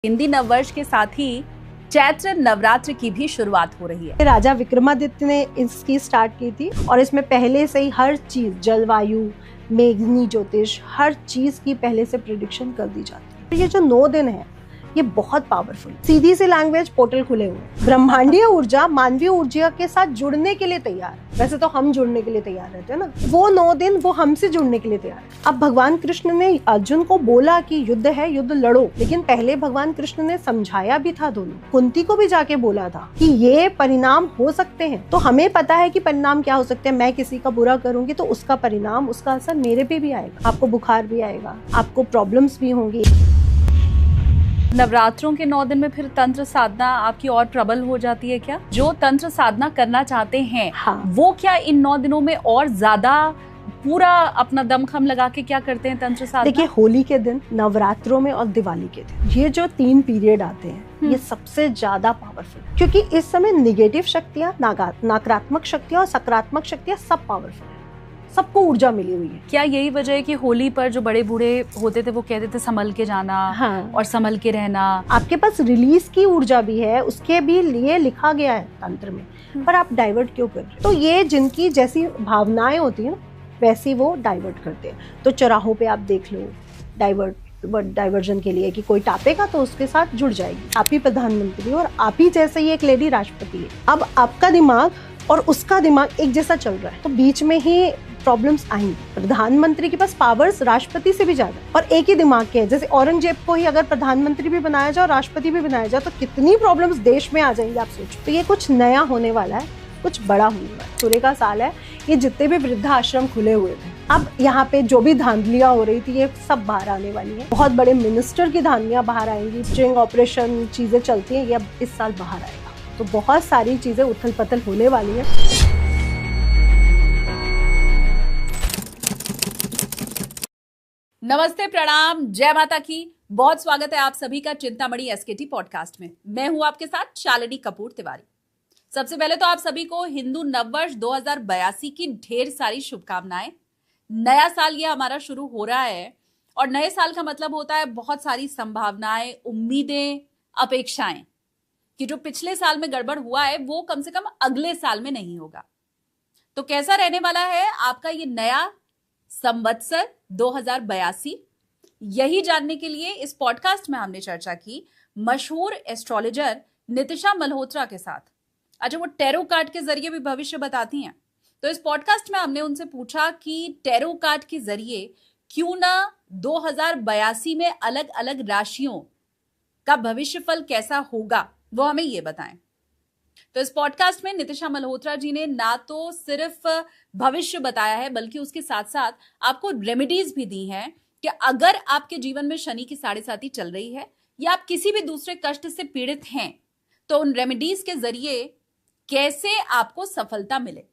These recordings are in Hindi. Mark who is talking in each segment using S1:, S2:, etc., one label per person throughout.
S1: हिंदी नववर्ष के साथ ही चैत्र नवरात्र की भी शुरुआत हो रही है।
S2: राजा विक्रमादित्य ने इसकी स्टार्ट की थी और इसमें पहले से ही हर चीज, जलवायु, मेघनी ज्योतिष, हर चीज की पहले से प्रेडिक्शन कर दी जाती है। ये जो 9 दिन है ये बहुत पावरफुल, सीधी सी लैंग्वेज, पोर्टल खुले हुए, ब्रह्मांडीय ऊर्जा मानवीय ऊर्जा के साथ जुड़ने के लिए तैयार है। वैसे तो हम जुड़ने के लिए तैयार रहते हैं ना, वो 9 दिन वो हमसे जुड़ने के लिए तैयार है। अब भगवान कृष्ण ने अर्जुन को बोला कि युद्ध है, युद्ध लड़ो, लेकिन पहले भगवान कृष्ण ने समझाया भी था दोनों। कुंती को भी जाके बोला था कि ये परिणाम हो सकते हैं। तो हमें पता है कि परिणाम क्या हो सकते हैं। मैं किसी का बुरा करूंगी तो उसका परिणाम, उसका असर मेरे पे भी आएगा। आपको बुखार भी आएगा, आपको प्रॉब्लम्स भी होंगी।
S1: नवरात्रों के 9 दिन में फिर तंत्र साधना आपकी और प्रबल हो जाती है क्या? जो तंत्र साधना करना चाहते हैं,
S2: हाँ।
S1: वो क्या इन 9 दिनों में और ज्यादा पूरा अपना दमखम लगा के क्या करते हैं तंत्र साधना?
S2: देखिए, होली के दिन, नवरात्रों में और दिवाली के दिन, ये जो 3 पीरियड आते हैं ये सबसे ज्यादा पावरफुल, क्योंकि इस समय निगेटिव शक्तियां, नकारात्मक शक्तियां और सकारात्मक शक्तियां सब पावरफुल है। सबको ऊर्जा मिली हुई है।
S1: क्या यही वजह है कि होली पर जो बड़े बूढ़े होते थे वो कहते थे संभल के जाना,
S2: हाँ।
S1: और संभल के रहना?
S2: आपके पास रिलीज की ऊर्जा भी है, उसके भी लिए लिखा गया है तंत्र में, पर आप डाइवर्ट क्यों कर रहे हैं? तो ये जिनकी जैसी भावनाएं होती है ना, वैसी वो डाइवर्ट करते हैं। तो चौराहों पे आप देख लो, डाइवर्जन के लिए कि कोई टापेगा तो उसके साथ जुड़ जाएगी। आप ही प्रधानमंत्री और आप ही जैसे ही एक लेडी राष्ट्रपति है। अब आपका दिमाग और उसका दिमाग एक जैसा चल रहा है, तो बीच में ही प्रॉब्लम्स आएंगी। प्रधानमंत्री के पास पावर्स राष्ट्रपति से भी ज्यादा, और एक ही दिमाग के हैं। जैसे औरंगजेब को ही अगर प्रधानमंत्री भी बनाया जाए और राष्ट्रपति भी बनाया जाए तो कितनी प्रॉब्लम्स देश में आ जाएंगी, आप सोचो। तो ये कुछ नया होने वाला है, कुछ बड़ा होने वाला है। सूर्य का साल है, ये जितने भी वृद्धाश्रम खुले हुए थे, अब यहाँ पे जो भी धांधलियां हो रही थी ये सब बाहर आने वाली है। बहुत बड़े मिनिस्टर की धांधलियां बाहर आएंगी, स्ट्रिंग ऑपरेशन चीजें चलती हैं, ये अब इस साल बाहर आएगा। तो बहुत सारी चीजें उथल पथल होने वाली है।
S1: नमस्ते, प्रणाम, जय माता की। बहुत स्वागत है आप सभी का चिंतामणि एसकेटी पॉडकास्ट में। मैं हूं आपके साथ शालिनी कपूर तिवारी। सबसे पहले तो आप सभी को हिंदू नववर्ष 2082 की ढेर सारी शुभकामनाएं। नया साल ये हमारा शुरू हो रहा है और नए साल का मतलब होता है बहुत सारी संभावनाएं, उम्मीदें, अपेक्षाएं कि जो पिछले साल में गड़बड़ हुआ है वो कम से कम अगले साल में नहीं होगा। तो कैसा रहने वाला है आपका ये नया संवत्सर 2082, यही जानने के लिए इस पॉडकास्ट में हमने चर्चा की मशहूर एस्ट्रोलॉजर नितिशा मल्होत्रा के साथ। अच्छा, वो टैरो कार्ड के जरिए भी भविष्य बताती हैं। तो इस पॉडकास्ट में हमने उनसे पूछा कि टैरो कार्ड के जरिए क्यों ना 2082 में अलग अलग राशियों का भविष्यफल कैसा होगा, वो हमें ये बताएं। तो इस पॉडकास्ट में नितिशा मल्होत्रा जी ने ना तो सिर्फ भविष्य बताया है, बल्कि उसके साथ साथ आपको रेमेडीज भी दी हैं कि अगर आपके जीवन में शनि की 7.5 चल रही है या आप किसी भी दूसरे कष्ट से पीड़ित हैं, तो उन रेमेडीज के जरिए कैसे आपको सफलता मिले।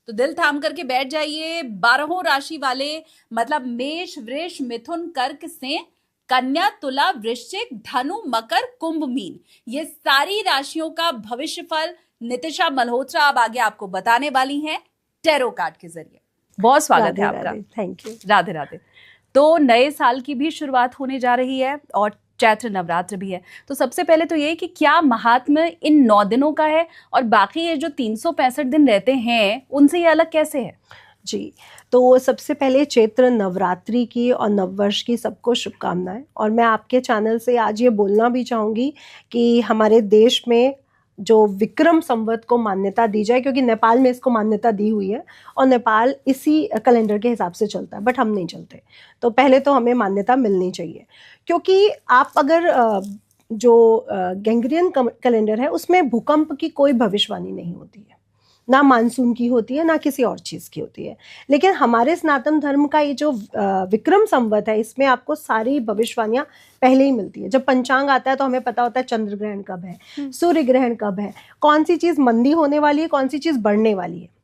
S1: तो दिल थाम करके बैठ जाइए। 12 राशि वाले, मतलब मेष, वृष, मिथुन, कर्क से कन्या, तुला, वृश्चिक, धनु, मकर, कुंभ, मीन, ये सारी राशियों का भविष्यफल नितिशा मल्होत्रा अब आगे आपको बताने वाली हैं टैरो कार्ड के जरिए। बहुत स्वागत है आपका।
S2: Thank you.
S1: राधे राधे। तो नए साल की भी शुरुआत होने जा रही है और चैत्र नवरात्र भी है। तो सबसे पहले तो ये कि क्या महात्म्य इन 9 दिनों का है और बाकी ये जो 365 दिन रहते हैं उनसे ये अलग कैसे है?
S2: जी, तो सबसे पहले चैत्र नवरात्रि की और नववर्ष की सबको शुभकामनाएं। और मैं आपके चैनल से आज ये बोलना भी चाहूँगी कि हमारे देश में जो विक्रम संवत को मान्यता दी जाए, क्योंकि नेपाल में इसको मान्यता दी हुई है और नेपाल इसी कैलेंडर के हिसाब से चलता है, बट हम नहीं चलते। तो पहले तो हमें मान्यता मिलनी चाहिए, क्योंकि आप अगर जो गैंग्रियन कैलेंडर है उसमें भूकंप की कोई भविष्यवाणी नहीं होती है, ना मानसून की होती है, ना किसी और चीज़ की होती है। लेकिन हमारे सनातन धर्म का ये जो विक्रम संवत है, इसमें आपको सारी भविष्यवाणियाँ पहले ही मिलती है। जब पंचांग आता है तो हमें पता होता है चंद्र ग्रहण कब है, सूर्य ग्रहण कब है, कौन सी चीज़ मंदी होने वाली है, कौन सी चीज़ बढ़ने वाली है।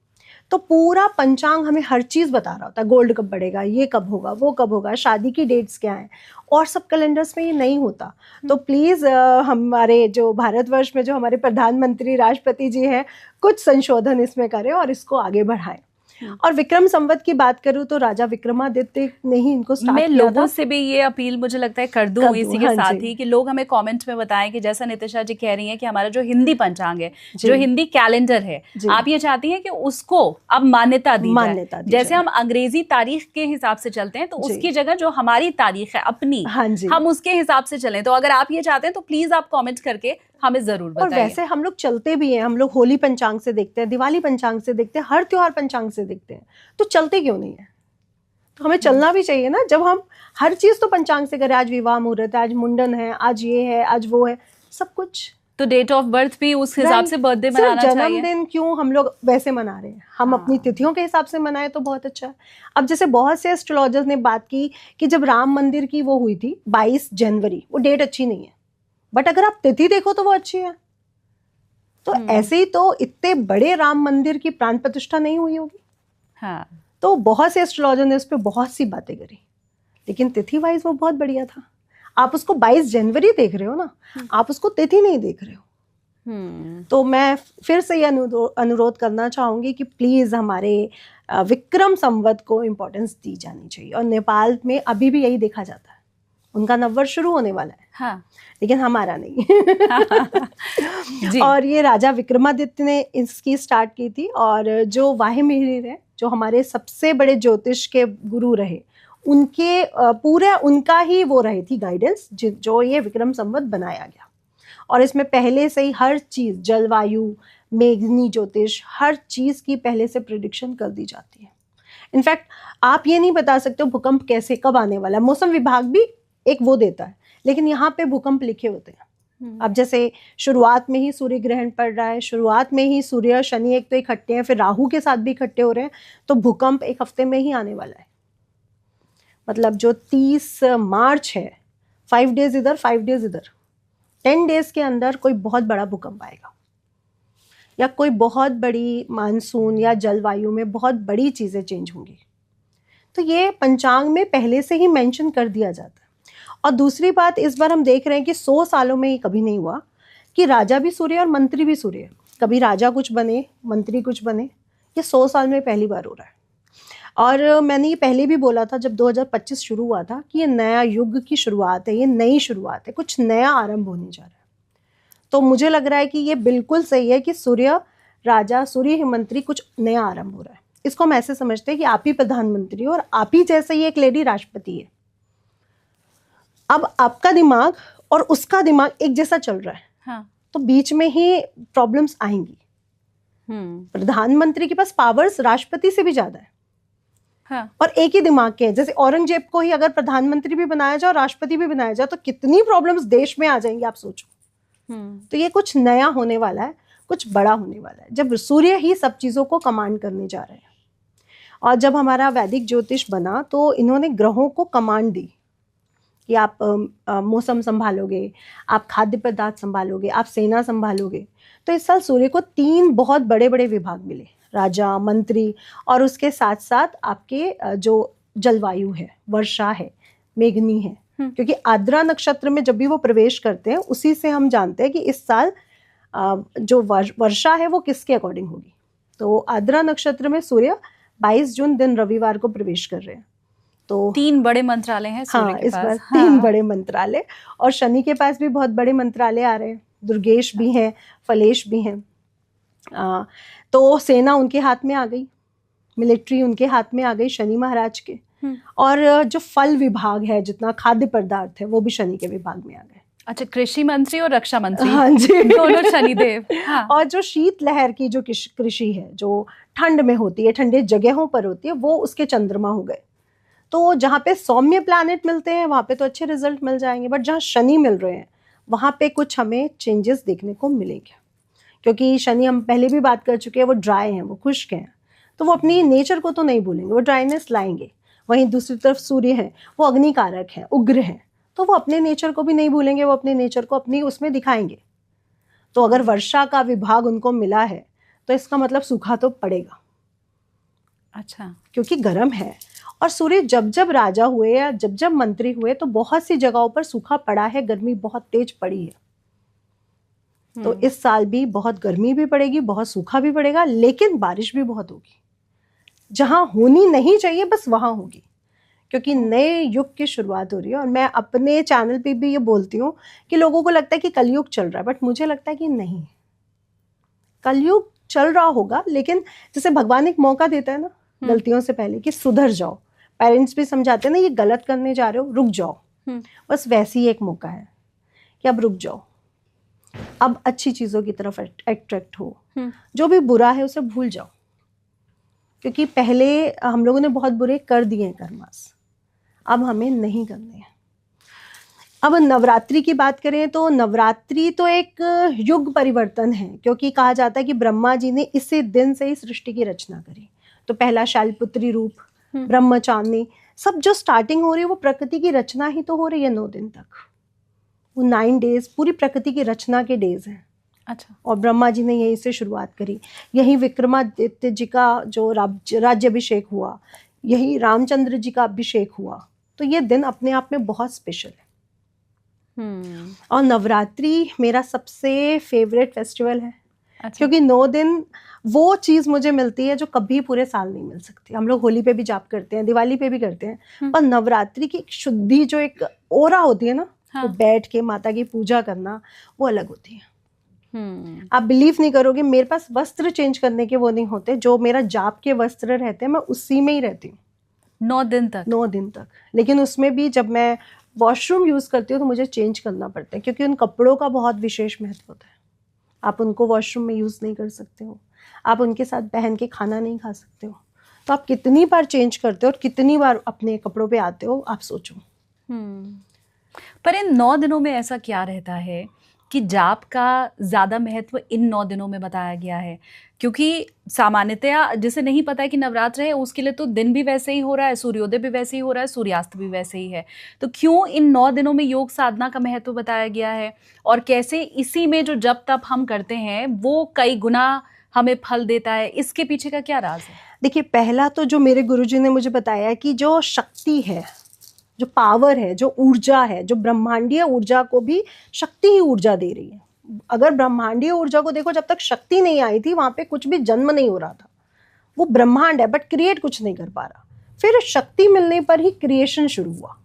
S2: तो पूरा पंचांग हमें हर चीज़ बता रहा होता है। गोल्ड कब बढ़ेगा, ये कब होगा, वो कब होगा, शादी की डेट्स क्या हैं, और सब कैलेंडर्स में ये नहीं होता। तो प्लीज़ हमारे जो भारतवर्ष में जो हमारे प्रधानमंत्री, राष्ट्रपति जी हैं, कुछ संशोधन इसमें करें और इसको आगे बढ़ाएं। और विक्रम संवत की बात करूं तो राजा विक्रमादित्य ने ही इनको स्टार्ट
S1: मैं
S2: किया
S1: लोगों
S2: था।
S1: से भी ये अपील मुझे लगता है कर दूं इसी के
S2: हाँ
S1: साथ
S2: जी।
S1: ही कि लोग हमें कमेंट में बताएं कि जैसा नितिशा जी कह रही हैं कि हमारा जो हिंदी पंचांग है,
S2: जी।
S1: जो हिंदी कैलेंडर है,
S2: जी।
S1: आप ये चाहती हैं कि उसको अब मान्यता दी जाए। जैसे
S2: जाए।
S1: हम अंग्रेजी तारीख के हिसाब से चलते हैं तो
S2: जी।
S1: उसकी जगह जो हमारी तारीख है अपनी,
S2: हाँ जी,
S1: हम उसके हिसाब से चलें। तो अगर आप ये चाहते हैं तो प्लीज आप कमेंट करके हमें जरूर
S2: और
S1: बताइए।
S2: वैसे हम लोग चलते भी हैं, हम लोग होली पंचांग से देखते हैं, दिवाली पंचांग से देखते हैं, हर त्योहार पंचांग से देखते हैं, तो चलते क्यों नहीं है? तो हमें चलना भी चाहिए ना। जब हम हर चीज तो पंचांग से करें, आज विवाह मुहूर्त है, आज मुंडन है, आज ये है, आज वो है, सब कुछ
S1: तो डेट ऑफ बर्थ भी उस हिसाब से बर्थडे मनाना चाहिए।
S2: जन्मदिन क्यों हम लोग वैसे मना रहे हैं? हम अपनी तिथियों के हिसाब से मनाए तो बहुत अच्छा है। अब जैसे बहुत से एस्ट्रोलॉजर्स ने बात की कि जब राम मंदिर की वो हुई थी 22 जनवरी, वो डेट अच्छी नहीं है, बट अगर आप तिथि देखो तो वो अच्छी है। तो ऐसे ही तो इतने बड़े राम मंदिर की प्राण प्रतिष्ठा नहीं हुई होगी।
S1: हाँ।
S2: तो बहुत से एस्ट्रोलॉजर ने उस पर बहुत सी बातें करी, लेकिन तिथि वाइज वो बहुत बढ़िया था। आप उसको 22 जनवरी देख रहे हो ना, आप उसको तिथि नहीं देख रहे हो। तो मैं फिर से ये अनुरोध करना चाहूंगी कि प्लीज हमारे विक्रम संवत को इम्पोर्टेंस दी जानी चाहिए। और नेपाल में अभी भी यही देखा जाता है, उनका नववर्ष शुरू होने वाला है।
S1: हाँ।
S2: लेकिन हमारा नहीं।
S1: जी।
S2: और ये राजा विक्रमादित्य ने इसकी स्टार्ट की थी। और जो वाहे मिहिर है, जो हमारे सबसे बड़े ज्योतिष के गुरु रहे, उनके पूरा उनका ही वो रही थी गाइडेंस, जो ये विक्रम संवत बनाया गया। और इसमें पहले से ही हर चीज, जलवायु, मेघनी ज्योतिष, हर चीज की पहले से प्रिडिक्शन कर दी जाती है। इनफैक्ट आप ये नहीं बता सकते भूकंप कैसे कब आने वाला है। मौसम विभाग भी एक वो देता है, लेकिन यहाँ पे भूकंप लिखे होते हैं। अब जैसे शुरुआत में ही सूर्य ग्रहण पड़ रहा है, शुरुआत में ही सूर्य शनि एक तो इकट्ठे हैं, फिर राहु के साथ भी इकट्ठे हो रहे हैं, तो भूकंप एक हफ्ते में ही आने वाला है। मतलब जो 30 मार्च है, 5 डेज इधर 5 डेज इधर, 10 डेज के अंदर कोई बहुत बड़ा भूकंप आएगा, या कोई बहुत बड़ी मानसून या जलवायु में बहुत बड़ी चीजें चेंज होंगी। तो ये पंचांग में पहले से ही मेंशन कर दिया जाता है। और दूसरी बात, इस बार हम देख रहे हैं कि 100 सालों में ही कभी नहीं हुआ कि राजा भी सूर्य और मंत्री भी सूर्य, कभी राजा कुछ बने, मंत्री कुछ बने। ये 100 साल में पहली बार हो रहा है। और मैंने ये पहले भी बोला था जब 2025 शुरू हुआ था कि ये नया युग की शुरुआत है, ये नई शुरुआत है, कुछ नया आरंभ होने जा रहा है। तो मुझे लग रहा है कि ये बिल्कुल सही है कि सूर्य राजा, सूर्य ही मंत्री, कुछ नया आरंभ हो रहा है। इसको हम ऐसे समझते हैं कि आप ही प्रधानमंत्री हो और आप ही जैसे ही एक लेडी राष्ट्रपति है। अब आपका दिमाग और उसका दिमाग एक जैसा चल रहा है।
S1: हाँ। तो
S2: बीच में ही प्रॉब्लम्स आएंगी। प्रधानमंत्री के पास पावर्स राष्ट्रपति से भी ज्यादा है। हाँ। और एक ही दिमाग के हैं। जैसे औरंगजेब को ही अगर प्रधानमंत्री भी बनाया जाए और राष्ट्रपति भी बनाया जाए तो कितनी प्रॉब्लम्स देश में आ जाएंगी, आप सोचो। तो ये कुछ नया होने वाला है, कुछ बड़ा होने वाला है, जब सूर्य ही सब चीजों को कमांड करने जा रहे हैं। और जब हमारा वैदिक ज्योतिष बना तो इन्होंने ग्रहों को कमांड दी कि आप मौसम संभालोगे, आप खाद्य पदार्थ संभालोगे, आप सेना संभालोगे। तो इस साल सूर्य को 3 बहुत बड़े बड़े विभाग मिले, राजा, मंत्री, और उसके साथ साथ आपके जो जलवायु है, वर्षा है, मेघनी है। क्योंकि आद्रा नक्षत्र में जब भी वो प्रवेश करते हैं, उसी से हम जानते हैं कि इस साल जो वर्षा है वो किसके अकॉर्डिंग होगी। तो आद्रा नक्षत्र में सूर्य 22 जून दिन रविवार को प्रवेश कर रहे हैं। तो
S1: 3 बड़े मंत्रालय हैं सूर्य के
S2: इस
S1: पास।
S2: बार 3 बड़े मंत्रालय, और शनि के पास भी बहुत बड़े मंत्रालय आ रहे हैं। दुर्गेश भी हैं, फलेश भी हैं। तो सेना उनके हाथ में आ गई, मिलिट्री उनके हाथ में आ गई शनि महाराज के। और जो फल विभाग है, जितना खाद्य पदार्थ है, वो भी शनि के विभाग में आ गए।
S1: अच्छा, कृषि मंत्री और रक्षा मंत्री,
S2: हाँ जी,
S1: दोनों शनिदेव। हाँ।
S2: और जो शीत लहर की जो कृषि है, जो ठंड में होती है, ठंडे जगहों पर होती है, वो उसके चंद्रमा हो गए। तो जहाँ पे सौम्य प्लैनेट मिलते हैं वहाँ पे तो अच्छे रिजल्ट मिल जाएंगे, बट जहाँ शनि मिल रहे हैं वहाँ पे कुछ हमें चेंजेस देखने को मिलेंगे। क्योंकि शनि, हम पहले भी बात कर चुके हैं, वो ड्राई हैं, वो खुश्क हैं, तो वो अपनी नेचर को तो नहीं भूलेंगे, वो ड्राइनेस लाएंगे। वहीं दूसरी तरफ सूर्य है, वो अग्निकारक है, उग्र है, तो वो अपने नेचर को भी नहीं भूलेंगे, वो अपने नेचर को अपनी उसमें दिखाएंगे। तो अगर वर्षा का विभाग उनको मिला है तो इसका मतलब सूखा तो पड़ेगा।
S1: अच्छा, क्योंकि
S2: गर्म है। और सूर्य जब जब राजा हुए या जब जब मंत्री हुए तो बहुत सी जगहों पर सूखा पड़ा है, गर्मी बहुत तेज पड़ी है। तो इस साल भी बहुत गर्मी भी पड़ेगी, बहुत सूखा भी पड़ेगा, लेकिन बारिश भी बहुत होगी। जहाँ होनी नहीं चाहिए बस वहाँ होगी, क्योंकि नए युग की शुरुआत हो रही है। और मैं अपने चैनल पे भी ये बोलती हूँ कि लोगों को लगता है कि कलयुग चल रहा है, बट मुझे लगता है कि नहीं, कलयुग चल रहा होगा, लेकिन जैसे भगवान एक मौका देता है ना गलतियों से पहले कि सुधर जाओ, पेरेंट्स भी समझाते हैं ना ये गलत करने जा रहे हो, रुक जाओ, बस वैसे ही एक मौका है कि अब रुक जाओ, अब अच्छी चीजों की तरफ अट्रैक्ट हो, जो भी बुरा है उसे भूल जाओ, क्योंकि पहले हम लोगों ने बहुत बुरे कर दिए हैं कर्मास, अब हमें नहीं करने हैं। अब नवरात्रि की बात करें तो नवरात्रि तो एक युग परिवर्तन है, क्योंकि कहा जाता है कि ब्रह्मा जी ने इसी दिन से ही सृष्टि की रचना करी। तो पहला शैलपुत्री रूप, ब्रह्मचारिणी, सब जो स्टार्टिंग हो रही है वो प्रकृति की रचना ही तो हो रही है 9 दिन तक। वो 9 डेज पूरी प्रकृति की रचना के डेज हैं।
S1: अच्छा।
S2: और ब्रह्मा जी ने यहीं से शुरुआत करी, यही विक्रमादित्य जी का जो राज्याभिषेक हुआ, यही रामचंद्र जी का अभिषेक हुआ। तो ये दिन अपने आप में बहुत स्पेशल है। और नवरात्रि मेरा सबसे फेवरेट फेस्टिवल है। अच्छा। क्योंकि 9 दिन वो चीज मुझे मिलती है जो कभी पूरे साल नहीं मिल सकती। हम लोग होली पे भी जाप करते हैं, दिवाली पे भी करते हैं, पर नवरात्रि की शुद्धि जो एक ओरा होती है ना, हाँ। वो बैठ के माता की पूजा करना वो अलग होती है। आप बिलीव नहीं करोगे, मेरे पास वस्त्र चेंज करने के वो नहीं होते, जो मेरा जाप के वस्त्र रहते हैं मैं उसी में ही रहती हूँ
S1: 9 दिन तक।
S2: 9 दिन तक। लेकिन उसमें भी जब मैं वॉशरूम यूज करती हूँ तो मुझे चेंज करना पड़ता है, क्योंकि उन कपड़ों का बहुत विशेष महत्व होता है। आप उनको वॉशरूम में यूज नहीं कर सकते हो, आप उनके साथ पहन के खाना नहीं खा सकते हो। तो आप कितनी बार चेंज करते हो और कितनी बार अपने कपड़ों पे आते हो, आप सोचो।
S1: पर इन 9 दिनों में ऐसा क्या रहता है कि जाप का ज्यादा महत्व इन 9 दिनों में बताया गया है? क्योंकि सामान्यतया जिसे नहीं पता है कि नवरात्र है, उसके लिए तो दिन भी वैसे ही हो रहा है, सूर्योदय भी वैसे ही हो रहा है, सूर्यास्त भी वैसे ही है। तो क्यों इन 9 दिनों में योग साधना का महत्व बताया गया है, और कैसे इसी में जो जप तप हम करते हैं वो कई गुना हमें फल देता है? इसके पीछे का क्या राज है?
S2: देखिए, पहला तो जो मेरे गुरुजी ने मुझे बताया कि जो शक्ति है, जो पावर है, जो ऊर्जा है, जो ब्रह्मांडीय ऊर्जा को भी शक्ति ही ऊर्जा दे रही है। अगर ब्रह्मांडीय ऊर्जा को देखो, जब तक शक्ति नहीं आई थी वहां पे कुछ भी जन्म नहीं हो रहा था। वो ब्रह्मांड है बट क्रिएट कुछ नहीं कर पा रहा। फिर शक्ति मिलने पर ही क्रिएशन शुरू हुआ,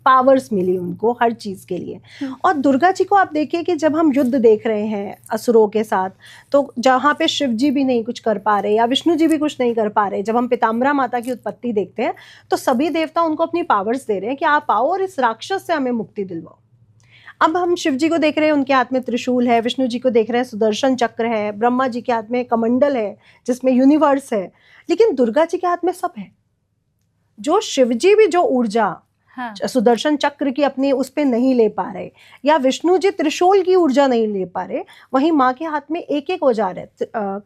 S2: पावर्स मिली उनको हर चीज के लिए। और दुर्गा जी को आप देखिए कि जब हम युद्ध देख रहे हैं असुरों के साथ, तो जहाँ पे शिव जी भी नहीं कुछ कर पा रहे या विष्णु जी भी कुछ नहीं कर पा रहे, जब हम पीताम्बरा माता की उत्पत्ति देखते हैं तो सभी देवता उनको अपनी पावर्स दे रहे हैं कि आप आओ और इस राक्षस से हमें मुक्ति दिलवाओ। अब हम शिव जी को देख रहे हैं, उनके हाथ में त्रिशूल है, विष्णु जी को देख रहे हैं सुदर्शन चक्र है, ब्रह्मा जी के हाथ में कमंडल है जिसमें यूनिवर्स है, लेकिन दुर्गा जी के हाथ में सब है। जो शिव जी भी जो ऊर्जा, हाँ। सुदर्शन चक्र की अपनी उस पे नहीं ले पा रहे, या विष्णु जी त्रिशूल की ऊर्जा नहीं ले पा रहे, वहीं माँ के हाथ में एक एक औजार है,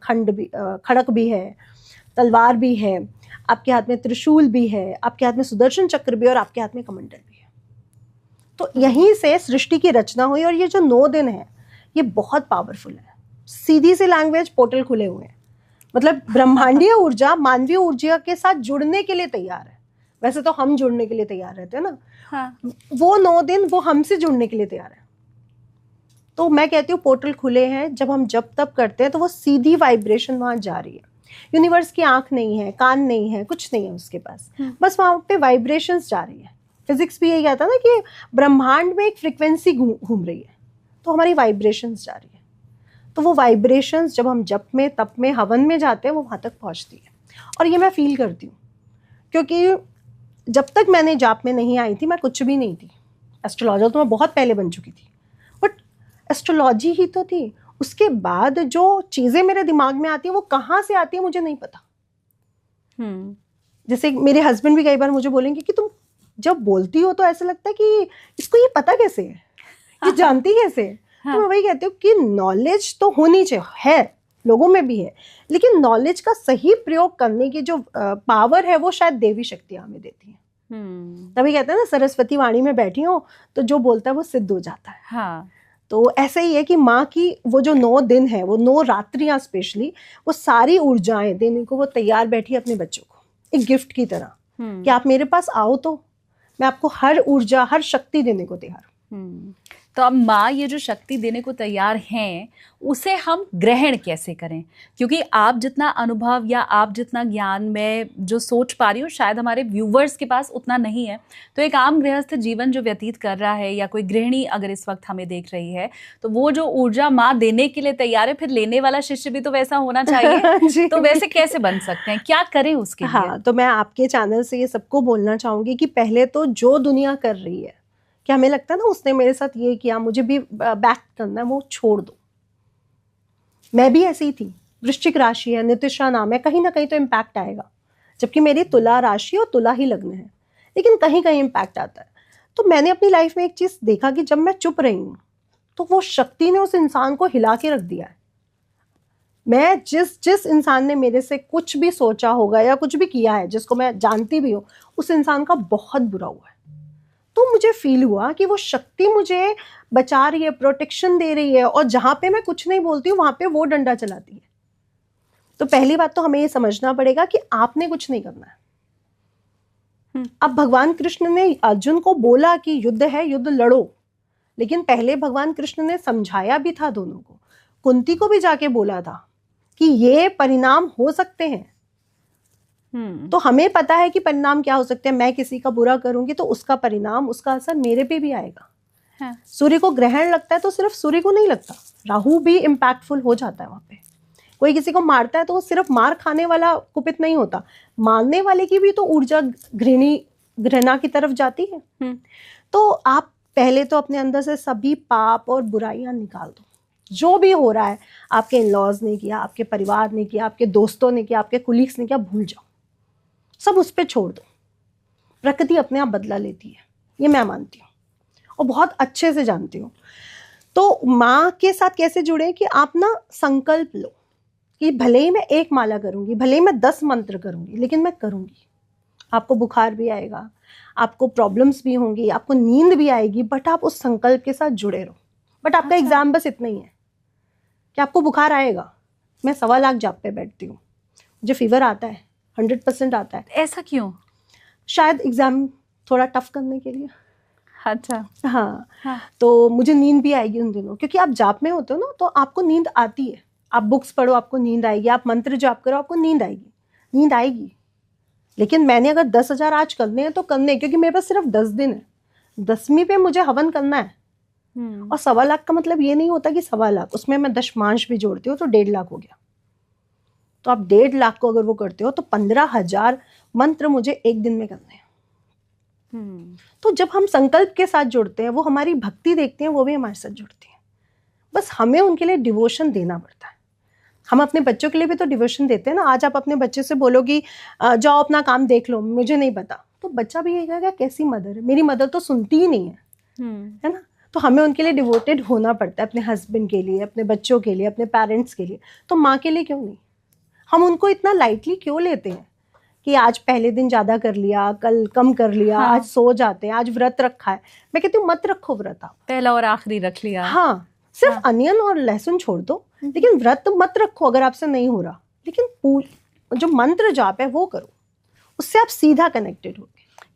S2: खंड भी, खड़क भी है, तलवार भी है, आपके हाथ में त्रिशूल भी है, आपके हाथ में सुदर्शन चक्र भी, और आपके हाथ में कमंडल भी है। तो यहीं से सृष्टि की रचना हुई। और ये जो 9 दिन है ये बहुत पावरफुल है। सीधी सी लैंग्वेज, पोर्टल खुले हुए हैं, मतलब ब्रह्मांडीय ऊर्जा मानवीय ऊर्जा के साथ जुड़ने के लिए तैयार है। वैसे तो हम जुड़ने के लिए तैयार रहते हैं ना, हाँ। वो 9 दिन वो हमसे जुड़ने के लिए तैयार है। तो मैं कहती हूँ पोर्टल खुले हैं, जब हम जब तब करते हैं तो वो सीधी वाइब्रेशन वहां जा रही है। यूनिवर्स की आंख नहीं है, कान नहीं है, कुछ नहीं है उसके पास, बस वहां पे वाइब्रेशंस जा रही है। फिजिक्स भी यही कहता है ना कि ब्रह्मांड में एक फ्रिक्वेंसी घूम रही है, तो हमारी वाइब्रेशंस जा रही है। तो वो वाइब्रेशंस जब हम जप में, तप में, हवन में जाते हैं वो वहां तक पहुंचती है। और ये मैं फील करती हूँ, क्योंकि जब तक मैंने जाप में नहीं आई थी मैं कुछ भी नहीं थी। एस्ट्रोलॉजर तो मैं बहुत पहले बन चुकी थी, बट एस्ट्रोलॉजी ही तो थी। उसके बाद जो चीजें मेरे दिमाग में आती है वो कहाँ से आती है मुझे नहीं पता। जैसे मेरे हस्बैंड भी कई बार मुझे बोलेंगे कि तुम जब बोलती हो तो ऐसा लगता है कि इसको ये पता कैसे है, ये जानती कैसे है। तो मैं वही कहती हूँ कि नॉलेज तो होनी चाहिए, है लोगों में भी है, लेकिन नॉलेज का सही प्रयोग करने की जो पावर है वो शायद देवी शक्ति हमें देती है। तभी कहते हैं ना, सरस्वती वाणी में बैठी हो तो जो बोलता है वो सिद्ध हो जाता है। हाँ। तो ऐसा ही है कि माँ की वो जो 9 दिन है, वो 9 रात्रियां स्पेशली, वो सारी ऊर्जाएं देने को वो तैयार बैठी है अपने बच्चों को, एक गिफ्ट की तरह कि आप मेरे पास आओ तो मैं आपको हर ऊर्जा, हर शक्ति देने को तैयार हूँ।
S1: तो अब माँ ये जो शक्ति देने को तैयार हैं, उसे हम ग्रहण कैसे करें? क्योंकि आप जितना अनुभव या आप जितना ज्ञान में जो सोच पा रही हूँ, शायद हमारे व्यूवर्स के पास उतना नहीं है। तो एक आम गृहस्थ जीवन जो व्यतीत कर रहा है, या कोई गृहिणी अगर इस वक्त हमें देख रही है, तो वो जो ऊर्जा माँ देने के लिए तैयार है, फिर लेने वाला शिष्य भी तो वैसा होना चाहिए। तो वैसे कैसे बन सकते हैं, क्या करें उसके लिए?
S2: हाँ, तो मैं आपके चैनल से ये सबको बोलना चाहूंगी कि पहले तो जो दुनिया कर रही है कि हमें लगता है ना उसने मेरे साथ ये किया, मुझे भी बैक करना है, वो छोड़ दो। मैं भी ऐसी ही थी। वृश्चिक राशि है, नितिशा नाम है, कहीं ना कहीं तो इम्पैक्ट आएगा, जबकि मेरी तुला राशि और तुला ही लग्न है, लेकिन कहीं कहीं इम्पैक्ट आता है। तो मैंने अपनी लाइफ में एक चीज देखा कि जब मैं चुप रही हूँ तो वो शक्ति ने उस इंसान को हिला के रख दिया है। मैं जिस इंसान ने मेरे से कुछ भी सोचा होगा या कुछ भी किया है, जिसको मैं जानती भी हूँ, उस इंसान का बहुत बुरा हुआ है। तो मुझे फील हुआ कि वो शक्ति मुझे बचा रही है, प्रोटेक्शन दे रही है, और जहां पे मैं कुछ नहीं बोलती हूँ वहां पे वो डंडा चलाती है। तो पहली बात तो हमें ये समझना पड़ेगा कि आपने कुछ नहीं करना है। अब भगवान कृष्ण ने अर्जुन को बोला कि युद्ध है, युद्ध लड़ो, लेकिन पहले भगवान कृष्ण ने समझाया भी था दोनों को। कुंती को भी जाके बोला था कि ये परिणाम हो सकते हैं। तो हमें पता है कि परिणाम क्या हो सकते हैं। मैं किसी का बुरा करूंगी तो उसका परिणाम, उसका असर मेरे पे भी आएगा। हाँ। सूर्य को ग्रहण लगता है तो सिर्फ सूर्य को नहीं लगता, राहु भी इम्पैक्टफुल हो जाता है वहां पे। कोई किसी को मारता है तो वो सिर्फ मार खाने वाला कुपित नहीं होता, मारने वाले की भी तो ऊर्जा घृणा की तरफ जाती है। तो आप पहले तो अपने अंदर से सभी पाप और बुराइयां निकाल दो। जो भी हो रहा है, आपके इन-लॉज ने किया, आपके परिवार ने किया, आपके दोस्तों ने किया, आपके कुलीग्स ने किया, भूल जाओ, सब उस पर छोड़ दो। प्रकृति अपने आप बदला लेती है, ये मैं मानती हूँ और बहुत अच्छे से जानती हूँ। तो माँ के साथ कैसे जुड़े कि आप ना संकल्प लो कि भले ही मैं 1 माला करूंगी, भले ही मैं 10 मंत्र करूंगी, लेकिन मैं करूंगी। आपको बुखार भी आएगा, आपको प्रॉब्लम्स भी होंगी, आपको नींद भी आएगी, बट आप उस संकल्प के साथ जुड़े रहो। बट आपका एग्जाम बस इतना ही है कि आपको बुखार आएगा। मैं 1.25 लाख जाप पे बैठती हूँ, मुझे फीवर आता है, 100% आता है।
S1: ऐसा क्यों?
S2: शायद एग्जाम थोड़ा टफ करने के लिए।
S1: अच्छा।
S2: हाँ। तो मुझे नींद भी आएगी उन दिनों, क्योंकि आप जाप में होते हो ना, तो आपको नींद आती है। आप बुक्स पढ़ो, आपको नींद आएगी, आप मंत्र जाप करो, आपको नींद आएगी। लेकिन मैंने अगर 10,000 आज करने हैं तो करने, क्योंकि मेरे पास सिर्फ 10 दिन है। 10वीं पे मुझे हवन करना है। और 1.25 लाख का मतलब ये नहीं होता कि 1.25 लाख, उसमें मैं दशमांश भी जोड़ती हूँ तो 1.5 लाख हो गया। तो आप 1.5 लाख को अगर वो करते हो तो 15,000 मंत्र मुझे एक दिन में करने हैं। तो जब हम संकल्प के साथ जुड़ते हैं, वो हमारी भक्ति देखते हैं, वो भी हमारे साथ जुड़ती है। बस हमें उनके लिए डिवोशन देना पड़ता है। हम अपने बच्चों के लिए भी तो डिवोशन देते हैं ना। आज आप अपने बच्चे से बोलो कि जाओ अपना काम देख लो, मुझे नहीं पता, तो बच्चा भी ये कहेगा कैसी मदर है, मेरी मदर तो सुनती ही नहीं है ना। तो हमें उनके लिए डिवोटेड होना पड़ता है, अपने हस्बैंड के लिए, अपने बच्चों के लिए, अपने पेरेंट्स के लिए। तो माँ के लिए क्यों नहीं? हम उनको इतना लाइटली क्यों लेते हैं कि आज पहले दिन ज्यादा कर लिया, कल कम कर लिया, आज सो जाते हैं, आज व्रत रखा है। मैं कहती हूँ मत रखो व्रत, आप
S1: पहला और आखिरी रख लिया।
S2: हाँ, सिर्फ अनियन और लहसुन छोड़ दो, लेकिन व्रत मत रखो अगर आपसे नहीं हो रहा। लेकिन जो मंत्र जाप है वो करो, उससे आप सीधा कनेक्टेड हो।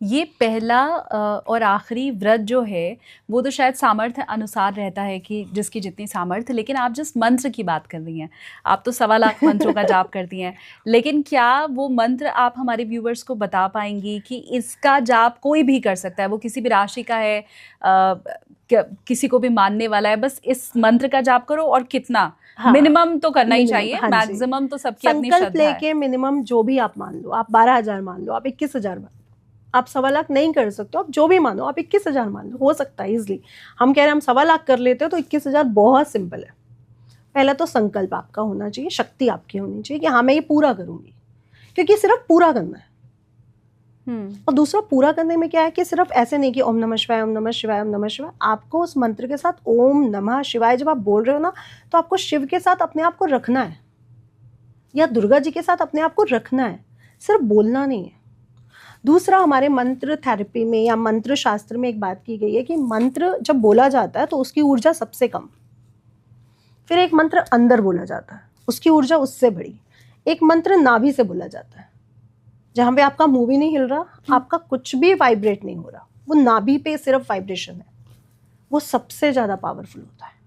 S1: ये पहला और आखिरी व्रत जो है वो तो शायद सामर्थ्य अनुसार रहता है कि जिसकी जितनी सामर्थ्य, लेकिन आप जिस मंत्र की बात कर रही हैं, आप तो 1.25 लाख मंत्रों का जाप करती हैं, लेकिन क्या वो मंत्र आप हमारे व्यूवर्स को बता पाएंगी कि इसका जाप कोई भी कर सकता है? वो किसी भी राशि का है, किसी को भी मानने वाला है, बस इस मंत्र का जाप करो, और कितना? हाँ, मिनिमम तो करना ही चाहिए, मैक्सिमम तो सबकी अपनी श्रद्धा है।
S2: संकल्प लेके मिनिमम जो भी आप मान लो, आप 12,000 मान लो, आप 21,000 मान लो। आप 1.25 लाख नहीं कर सकते, आप जो भी मानो, आप 21,000 मान लो, हो सकता है इजिली। हम कह रहे हैं हम 1.25 लाख कर लेते हो, तो 21,000 बहुत सिंपल है। पहला तो संकल्प आपका होना चाहिए, शक्ति आपकी होनी चाहिए कि हाँ मैं ये पूरा करूंगी, क्योंकि सिर्फ पूरा करना है। और दूसरा पूरा करने में क्या है कि सिर्फ ऐसे नहीं कि ओम नमः शिवाय, ओम नमः शिवाय, ओम नमः शिवाय। आपको उस मंत्र के साथ ओम नमः शिवाय जब आप बोल रहे हो ना, तो आपको शिव के साथ अपने आप को रखना है, या दुर्गा जी के साथ अपने आप को रखना है, सिर्फ बोलना नहीं है। दूसरा, हमारे मंत्र थेरेपी में या मंत्र शास्त्र में एक बात की गई है कि मंत्र जब बोला जाता है तो उसकी ऊर्जा सबसे कम, फिर एक मंत्र अंदर बोला जाता है, उसकी ऊर्जा उससे बड़ी, एक मंत्र नाभि से बोला जाता है, जहाँ पे आपका मुंह भी नहीं हिल रहा, आपका कुछ भी वाइब्रेट नहीं हो रहा, वो नाभि पे सिर्फ वाइब्रेशन है, वो सबसे ज़्यादा पावरफुल होता है।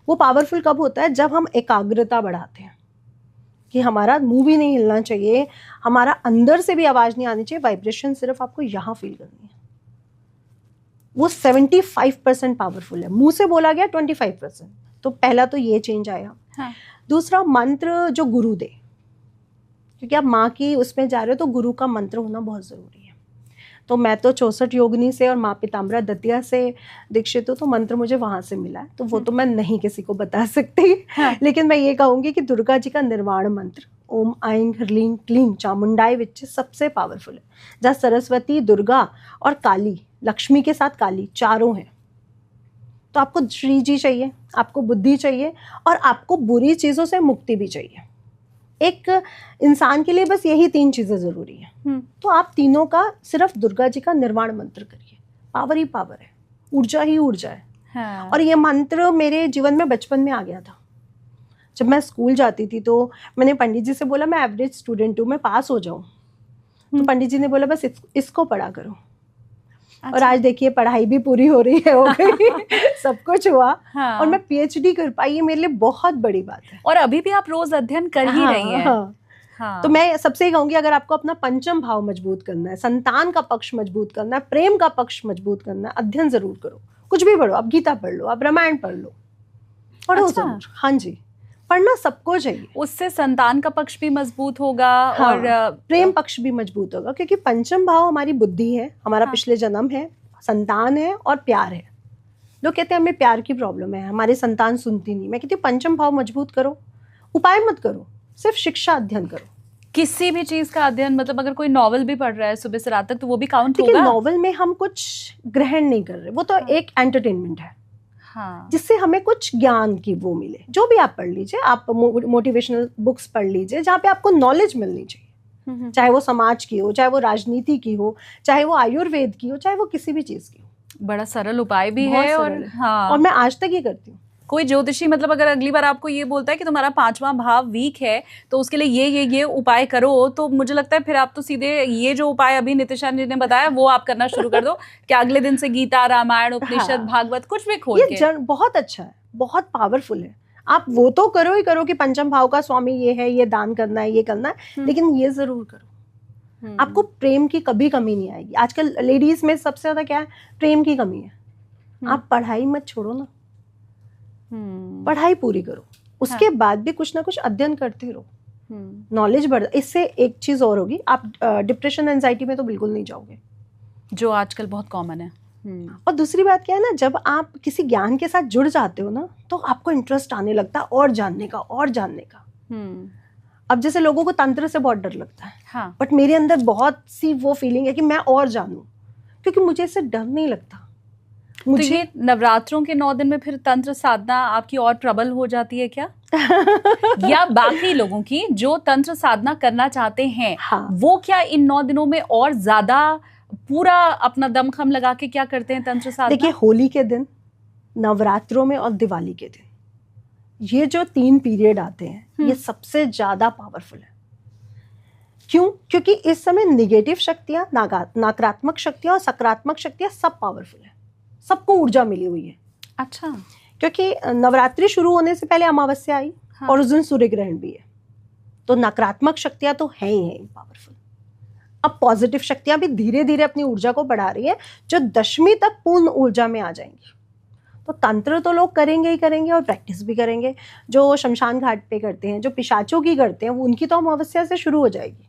S2: वो पावरफुल कब होता है? जब हम एकाग्रता बढ़ाते हैं कि हमारा मुंह भी नहीं हिलना चाहिए, हमारा अंदर से भी आवाज़ नहीं आनी चाहिए, वाइब्रेशन सिर्फ आपको यहाँ फील करनी है। वो 75% पावरफुल है। मुंह से बोला गया 25%। तो पहला तो ये चेंज आया।
S1: हाँ।
S2: दूसरा, मंत्र जो गुरु दे, क्योंकि आप माँ की उसमें जा रहे हो तो गुरु का मंत्र होना बहुत ज़रूरी है। तो मैं तो 64 योगिनी से और माँ पीताम्बरा दतिया से दीक्षित हूँ, तो मंत्र मुझे वहाँ से मिला है, तो वो तो मैं नहीं किसी को बता सकती।
S1: हाँ।
S2: लेकिन मैं ये कहूँगी कि दुर्गा जी का निर्वाण मंत्र ओम ऐं ह्रीं क्लीं चामुंडाय विच्चे सबसे पावरफुल है, जहाँ सरस्वती, दुर्गा और काली, लक्ष्मी के साथ काली, चारों हैं। तो आपको श्री जी चाहिए, आपको बुद्धि चाहिए और आपको बुरी चीज़ों से मुक्ति भी चाहिए। एक इंसान के लिए बस यही 3 चीज़ें ज़रूरी हैं। तो आप तीनों का सिर्फ दुर्गा जी का निर्वाण मंत्र करिए, पावर ही पावर है, ऊर्जा ही ऊर्जा है।
S1: हाँ।
S2: और ये मंत्र मेरे जीवन में बचपन में आ गया था। जब मैं स्कूल जाती थी तो मैंने पंडित जी से बोला मैं एवरेज स्टूडेंट हूँ, मैं पास हो जाऊँ। तो पंडित जी ने बोला बस इसको पढ़ा करो। और आज देखिए पढ़ाई भी पूरी हो रही है, हो गई सब कुछ हुआ।
S1: हाँ।
S2: और मैं PhD कर पाई, ये मेरे लिए बहुत बड़ी बात है।
S1: और अभी भी आप रोज अध्ययन कर ही रही हैं।
S2: हाँ। तो मैं सबसे ही कहूंगी, अगर आपको अपना पंचम भाव मजबूत करना है, संतान का पक्ष मजबूत करना है, प्रेम का पक्ष मजबूत करना है, अध्ययन जरूर करो। कुछ भी पढ़ो, आप गीता पढ़ लो, आप रामायण पढ़ लो, पढ़ो जरूर। हाँ जी, पढ़ना सबको चाहिए।
S1: उससे संतान का पक्ष भी मजबूत होगा। हाँ, और
S2: प्रेम पक्ष भी मजबूत होगा, क्योंकि पंचम भाव हमारी बुद्धि है, हमारा पिछले जन्म है, संतान है और प्यार है। लोग कहते हैं हमें प्यार की प्रॉब्लम है, हमारी संतान सुनती नहीं। मैं कहती हूँ पंचम भाव मजबूत करो, उपाय मत करो, सिर्फ शिक्षा अध्ययन करो।
S1: किसी भी चीज का अध्ययन, मतलब अगर कोई नॉवल भी पढ़ रहा है सुबह से रात तक, तो वो भी काउंट होगा।
S2: नॉवल में हम कुछ ग्रहण नहीं कर रहे, वो तो एक एंटरटेनमेंट है।
S1: हाँ।
S2: जिससे हमें कुछ ज्ञान की वो मिले। जो भी आप पढ़ लीजिए, आप मोटिवेशनल बुक्स पढ़ लीजिए जहाँ पे आपको नॉलेज मिलनी चाहिए, चाहे वो समाज की हो, चाहे वो राजनीति की हो, चाहे वो आयुर्वेद की हो, चाहे वो किसी भी चीज की हो।
S1: बड़ा सरल उपाय भी है। और हाँ,
S2: और मैं आज तक ये करती हूँ।
S1: कोई ज्योतिषी मतलब अगर अगली बार आपको ये बोलता है कि तुम्हारा 5वां भाव वीक है तो उसके लिए ये उपाय करो, तो मुझे लगता है फिर आप तो सीधे ये जो उपाय अभी नितिशा जी ने बताया वो आप करना शुरू कर दो कि अगले दिन से गीता, रामायण, उपनिषद, भागवत कुछ भी खोल के।
S2: बहुत अच्छा है, बहुत पावरफुल है। आप वो तो करो ही करो कि पंचम भाव का स्वामी ये है, ये दान करना है, ये करना है, लेकिन ये जरूर करो। आपको प्रेम की कभी कमी नहीं आएगी। आजकल लेडीज में सबसे ज्यादा क्या है? प्रेम की कमी है। आप पढ़ाई मत छोड़ो ना, पढ़ाई पूरी करो, उसके बाद भी कुछ ना कुछ अध्ययन करते रहो, नॉलेज बढ़। इससे एक चीज और होगी, आप डिप्रेशन, एंजाइटी में तो बिल्कुल नहीं जाओगे,
S1: जो आजकल बहुत कॉमन है।
S2: और दूसरी बात क्या है ना, जब आप किसी ज्ञान के साथ जुड़ जाते हो ना, तो आपको इंटरेस्ट आने लगता है और जानने का, और जानने का। अब जैसे लोगों को तंत्र से बहुत डर लगता है, हाँ, बट मेरे अंदर बहुत सी वो फीलिंग है कि मैं और जानूं, क्योंकि मुझे इससे डर नहीं लगता।
S1: मुझे तो ये नवरात्रों के 9 दिन में फिर तंत्र साधना आपकी और प्रबल हो जाती है क्या? या बाकी लोगों की जो तंत्र साधना करना चाहते हैं, हाँ, वो क्या इन 9 दिनों में और ज्यादा पूरा अपना दमखम लगा के क्या करते हैं तंत्र साधना?
S2: देखिए, होली के दिन, नवरात्रों में और दिवाली के दिन, ये जो 3 पीरियड आते हैं, ये सबसे ज्यादा पावरफुल है। क्यों? क्योंकि इस समय निगेटिव शक्तियां, नकारात्मक शक्तियां और सकारात्मक शक्तियां सब पावरफुल है, सबको ऊर्जा मिली हुई है।
S1: अच्छा।
S2: क्योंकि नवरात्रि शुरू होने से पहले अमावस्या आई, हाँ, और उस दिन सूर्य ग्रहण भी है, तो नकारात्मक शक्तियां तो है ही है पावरफुल। अब पॉजिटिव शक्तियां भी धीरे धीरे अपनी ऊर्जा को बढ़ा रही है, जो दशमी तक पूर्ण ऊर्जा में आ जाएंगी। तो तंत्र तो लोग करेंगे ही करेंगे और प्रैक्टिस भी करेंगे। जो शमशान घाट पे करते हैं, जो पिशाचों की करते हैं, उनकी तो अमावस्या से शुरू हो जाएगी।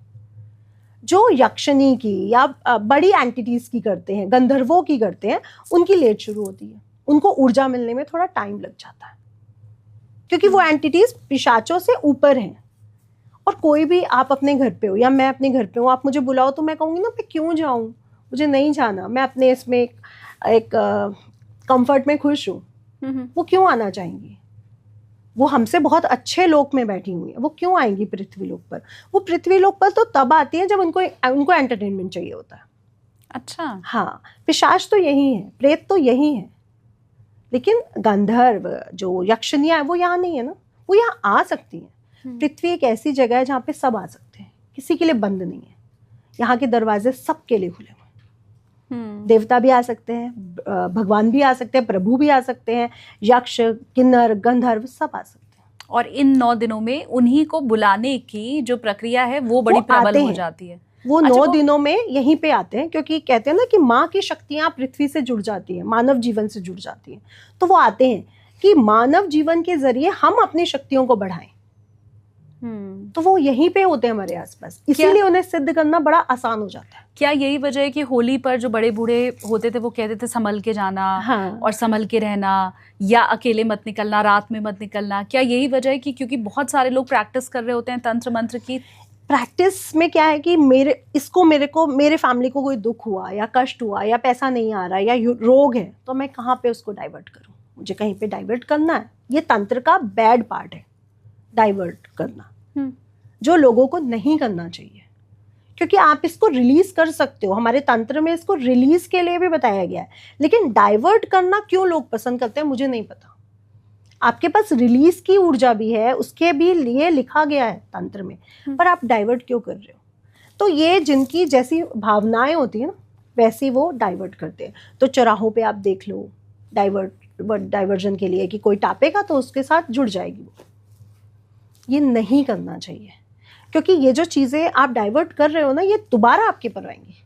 S2: जो यक्षिणी की या बड़ी एंटिटीज की करते हैं, गंधर्वों की करते हैं, उनकी लेट शुरू होती है। उनको ऊर्जा मिलने में थोड़ा टाइम लग जाता है, क्योंकि वो एंटिटीज पिशाचों से ऊपर हैं। और कोई भी, आप अपने घर पे हो या मैं अपने घर पे हूँ, आप मुझे बुलाओ तो मैं कहूँगी ना, मैं क्यों जाऊँ, मुझे नहीं जाना, मैं अपने इसमें एक कंफर्ट में खुश हूँ। वो क्यों आना चाहेंगी? वो हमसे बहुत अच्छे लोक में बैठी हुई है, वो क्यों आएंगी पृथ्वी लोक पर? वो पृथ्वी लोक पर तो तब आती है जब उनको एंटरटेनमेंट चाहिए होता है।
S1: अच्छा।
S2: हाँ, पिशाच तो यही है, प्रेत तो यही है, लेकिन गंधर्व, जो यक्षिणियां, वो यहाँ नहीं है ना, वो यहाँ आ सकती हैं। पृथ्वी एक ऐसी जगह है जहाँ पे सब आ सकते हैं, किसी के लिए बंद नहीं है। यहाँ के दरवाजे सबके लिए खुले हुए हैं। देवता भी आ सकते हैं, भगवान भी आ सकते हैं, प्रभु भी आ सकते हैं, यक्ष, किन्नर, गंधर्व सब आ सकते हैं।
S1: और इन 9 दिनों में उन्हीं को बुलाने की जो प्रक्रिया है वो बड़ी प्रबल हो जाती है।
S2: वो 9 दिनों में यहीं पे आते हैं, क्योंकि कहते हैं ना कि माँ की शक्तियां पृथ्वी से जुड़ जाती है, मानव जीवन से जुड़ जाती है। तो वो आते हैं कि मानव जीवन के जरिए हम अपनी शक्तियों को बढ़ाएं। तो वो यहीं पे होते हैं हमारे आसपास, इसीलिए उन्हें सिद्ध करना बड़ा आसान हो जाता है।
S1: क्या यही वजह है कि होली पर जो बड़े बूढ़े होते थे वो कहते थे संभल के जाना,
S2: हाँ।
S1: और संभल के रहना, या अकेले मत निकलना, रात में मत निकलना? क्या यही वजह है कि क्योंकि बहुत सारे लोग प्रैक्टिस कर रहे होते हैं तंत्र मंत्र की?
S2: प्रैक्टिस में क्या है कि मेरे को मेरे फैमिली को कोई दुख हुआ या कष्ट हुआ या पैसा नहीं आ रहा या रोग है, तो मैं कहाँ पे उसको डाइवर्ट करूँ? मुझे कहीं पे डाइवर्ट करना है। ये तंत्र का बैड पार्ट है, डाइवर्ट करना, जो लोगों को नहीं करना चाहिए, क्योंकि आप इसको रिलीज कर सकते हो। हमारे तंत्र में इसको रिलीज के लिए भी बताया गया है, लेकिन डाइवर्ट करना क्यों लोग पसंद करते हैं मुझे नहीं पता। आपके पास रिलीज की ऊर्जा भी है, उसके भी लिए लिखा गया है तंत्र में, पर आप डाइवर्ट क्यों कर रहे हो? तो ये जिनकी जैसी भावनाएं होती है ना, वैसी वो डाइवर्ट करते हैं। तो चौराहों पे आप देख लो, डाइवर्जन के लिए कि कोई टापेगा तो उसके साथ जुड़ जाएगी वो। ये नहीं करना चाहिए, क्योंकि ये जो चीजें आप डाइवर्ट कर रहे हो ना, ये दोबारा आपके पर आएंगी।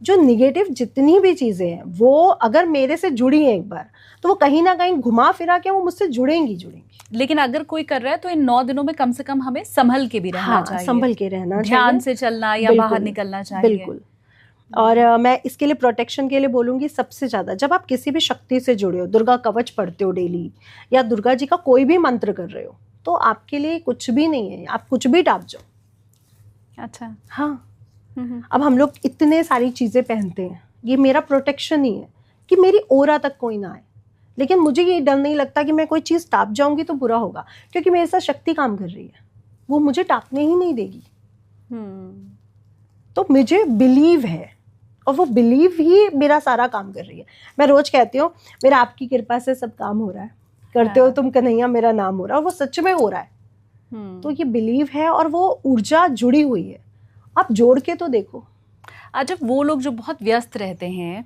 S2: जो निगेटिव जितनी भी चीजें हैं वो अगर मेरे से जुड़ी हैं एक बार, तो वो कहीं ना कहीं घुमा फिरा के वो मुझसे जुड़ेंगी।
S1: लेकिन अगर कोई कर रहा है तो इन 9 दिनों में कम से कम हमें संभल के भी रहना चाहिए,
S2: संभल के रहना चाहिए,
S1: ध्यान से चलना या बाहर निकलना चाहिए।
S2: बिल्कुल। और मैं इसके लिए प्रोटेक्शन के लिए बोलूंगी, सबसे ज्यादा जब आप किसी भी शक्ति से जुड़े हो, दुर्गा कवच पढ़ते हो डेली, या दुर्गा जी का कोई भी मंत्र कर रहे हो, तो आपके लिए कुछ भी नहीं है, आप कुछ भी टाप जाओ।
S1: अच्छा।
S2: हाँ। अब हम लोग इतने सारी चीजें पहनते हैं, ये मेरा प्रोटेक्शन ही है कि मेरी ओरा तक कोई ना आए। लेकिन मुझे ये डर नहीं लगता कि मैं कोई चीज टाप जाऊंगी तो बुरा होगा, क्योंकि मेरे साथ शक्ति काम कर रही है, वो मुझे टापने ही नहीं देगी। तो मुझे बिलीव है, और वो बिलीव ही मेरा सारा काम कर रही है। मैं रोज कहती हूँ मेरा आपकी कृपा से सब काम हो रहा है, करते हो तुम कन्हैया मेरा नाम हो रहा है, और वो सच में हो रहा है। तो ये बिलीव है और वो ऊर्जा जुड़ी हुई है, आप जोड़ के तो देखो।
S1: अच्छा, वो लोग जो बहुत व्यस्त रहते हैं,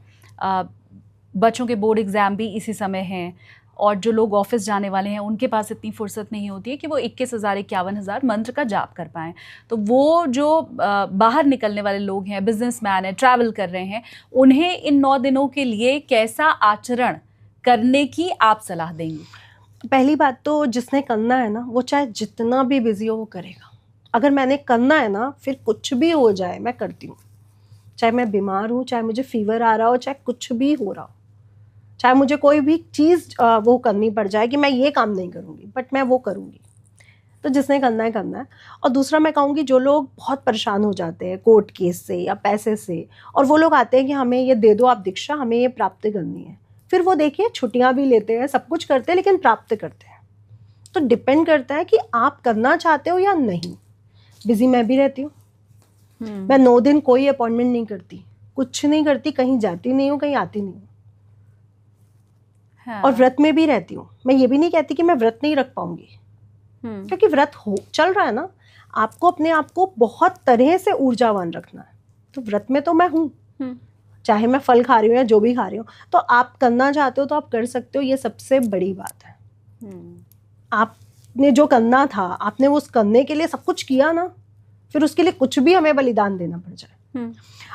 S1: बच्चों के बोर्ड एग्जाम भी इसी समय हैं, और जो लोग ऑफिस जाने वाले हैं उनके पास इतनी फुर्सत नहीं होती है कि वो 21,000 51,000 मंत्र का जाप कर पाएं, तो वो जो बाहर निकलने वाले लोग हैं, बिजनेसमैन है, ट्रैवल कर रहे हैं, उन्हें इन 9 दिनों के लिए कैसा आचरण करने की आप सलाह देंगी?
S2: पहली बात तो जिसने करना है ना, वो चाहे जितना भी बिजी हो वो करेगा। अगर मैंने करना है ना, फिर कुछ भी हो जाए मैं करती हूँ। चाहे मैं बीमार हूँ, चाहे मुझे फीवर आ रहा हो, चाहे कुछ भी हो रहा हो, चाहे मुझे कोई भी चीज़ वो करनी पड़ जाए कि मैं ये काम नहीं करूँगी, बट मैं वो करूँगी। तो जिसने करना है करना है। और दूसरा मैं कहूँगी, जो लोग बहुत परेशान हो जाते हैं कोर्ट केस से या पैसे से, और वो लोग आते हैं कि हमें ये दे दो आप दीक्षा, हमें ये प्राप्त करनी है, फिर वो देखिए छुट्टियाँ भी लेते हैं, सब कुछ करते हैं, लेकिन प्राप्त करते हैं। तो डिपेंड करता है कि आप करना चाहते हो या नहीं। बिजी मैं भी रहती हूँ, मैं 9 दिन कोई अपॉइंटमेंट नहीं करती, कुछ नहीं करती, कहीं जाती नहीं हूँ, कहीं आती नहीं हूँ। हाँ। और व्रत में भी रहती हूँ। मैं ये भी नहीं कहती कि मैं व्रत नहीं रख पाऊंगी, क्योंकि व्रत चल रहा है ना, आपको अपने आप को बहुत तरह से ऊर्जावान रखना है। तो व्रत में तो मैं हूँ, चाहे मैं फल खा रही हूँ या जो भी खा रही हूँ। तो आप करना चाहते हो तो आप कर सकते हो, ये सबसे बड़ी बात है। आपने जो करना था, आपने वो करने के लिए सब कुछ किया ना, फिर उसके लिए कुछ भी हमें बलिदान देना पड़ जाए।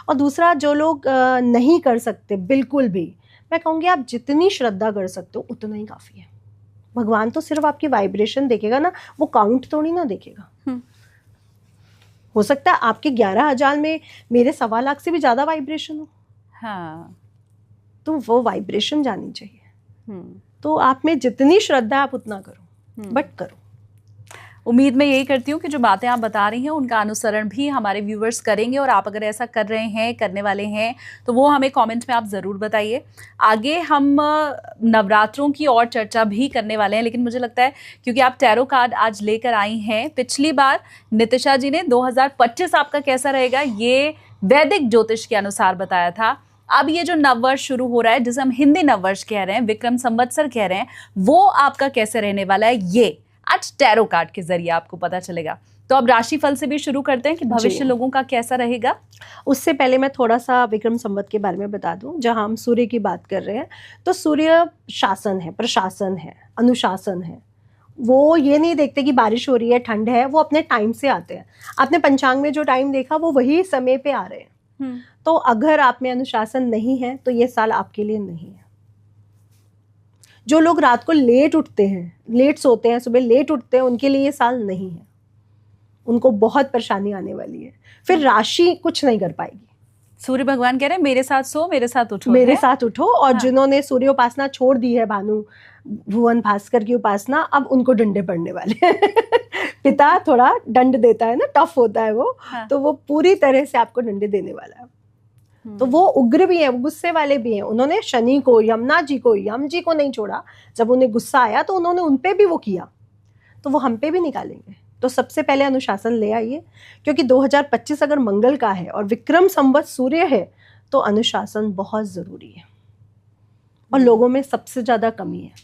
S2: और दूसरा, जो लोग नहीं कर सकते बिल्कुल भी, मैं कहूँगी आप जितनी श्रद्धा कर सकते हो उतना ही काफ़ी है। भगवान तो सिर्फ आपकी वाइब्रेशन देखेगा ना, वो काउंट थोड़ी ना देखेगा। हो सकता है आपके 11,000 में मेरे 1.25 लाख से भी ज़्यादा वाइब्रेशन हो। हाँ, तो वो वाइब्रेशन जानी चाहिए। तो आप में जितनी श्रद्धा आप उतना करो, बट करो।
S1: उम्मीद मैं यही करती हूँ कि जो बातें आप बता रही हैं उनका अनुसरण भी हमारे व्यूवर्स करेंगे, और आप अगर ऐसा कर रहे हैं, करने वाले हैं, तो वो हमें कमेंट में आप ज़रूर बताइए। आगे हम नवरात्रों की और चर्चा भी करने वाले हैं, लेकिन मुझे लगता है क्योंकि आप टैरो कार्ड आज लेकर आई हैं, पिछली बार नितिशा जी ने 2025 आपका कैसा रहेगा ये वैदिक ज्योतिष के अनुसार बताया था। अब ये जो नववर्ष शुरू हो रहा है, जिसे हम हिंदी नववर्ष कह रहे हैं, विक्रम संवत्सर कह रहे हैं, वो आपका कैसे रहने वाला है, ये आज टैरो कार्ड के जरिए आपको पता चलेगा। तो अब राशिफल से भी शुरू करते हैं कि भविष्य
S2: जी।
S1: लोगों का कैसा रहेगा।
S2: उससे पहले मैं थोड़ा सा विक्रम संवत के बारे में बता दूं। जहां हम सूर्य की बात कर रहे हैं तो सूर्य शासन है, प्रशासन है, अनुशासन है। वो ये नहीं देखते कि बारिश हो रही है, ठंड है, वो अपने टाइम से आते हैं। आपने पंचांग में जो टाइम देखा वो वही समय पे आ रहे हैं। तो अगर आप में अनुशासन नहीं है तो ये साल आपके लिए नहीं है। जो लोग रात को लेट उठते हैं, लेट सोते हैं, सुबह लेट उठते हैं, उनके लिए ये साल नहीं है। उनको बहुत परेशानी आने वाली है। फिर राशि कुछ नहीं कर पाएगी।
S1: सूर्य भगवान कह रहे हैं मेरे साथ सो मेरे साथ उठो,
S2: मेरे
S1: है?
S2: साथ उठो। और जिन्होंने सूर्य उपासना छोड़ दी है, भानु भुवन भास्कर की उपासना, अब उनको डंडे पड़ने वाले हैं। पिता थोड़ा दंड देता है ना, टफ होता है वो।
S1: हाँ।
S2: तो वो पूरी तरह से आपको डंडे देने वाला है। तो वो उग्र भी है, वो गुस्से वाले भी हैं। उन्होंने शनि को, यमुना जी को, यम जी को नहीं छोड़ा। जब उन्हें गुस्सा आया तो उन्होंने उन पे भी वो किया, तो वो हम पे भी निकालेंगे। तो सबसे पहले अनुशासन ले आइए, क्योंकि 2025 अगर मंगल का है और विक्रम संवत सूर्य है तो अनुशासन बहुत जरूरी है। और लोगों में सबसे ज्यादा कमी है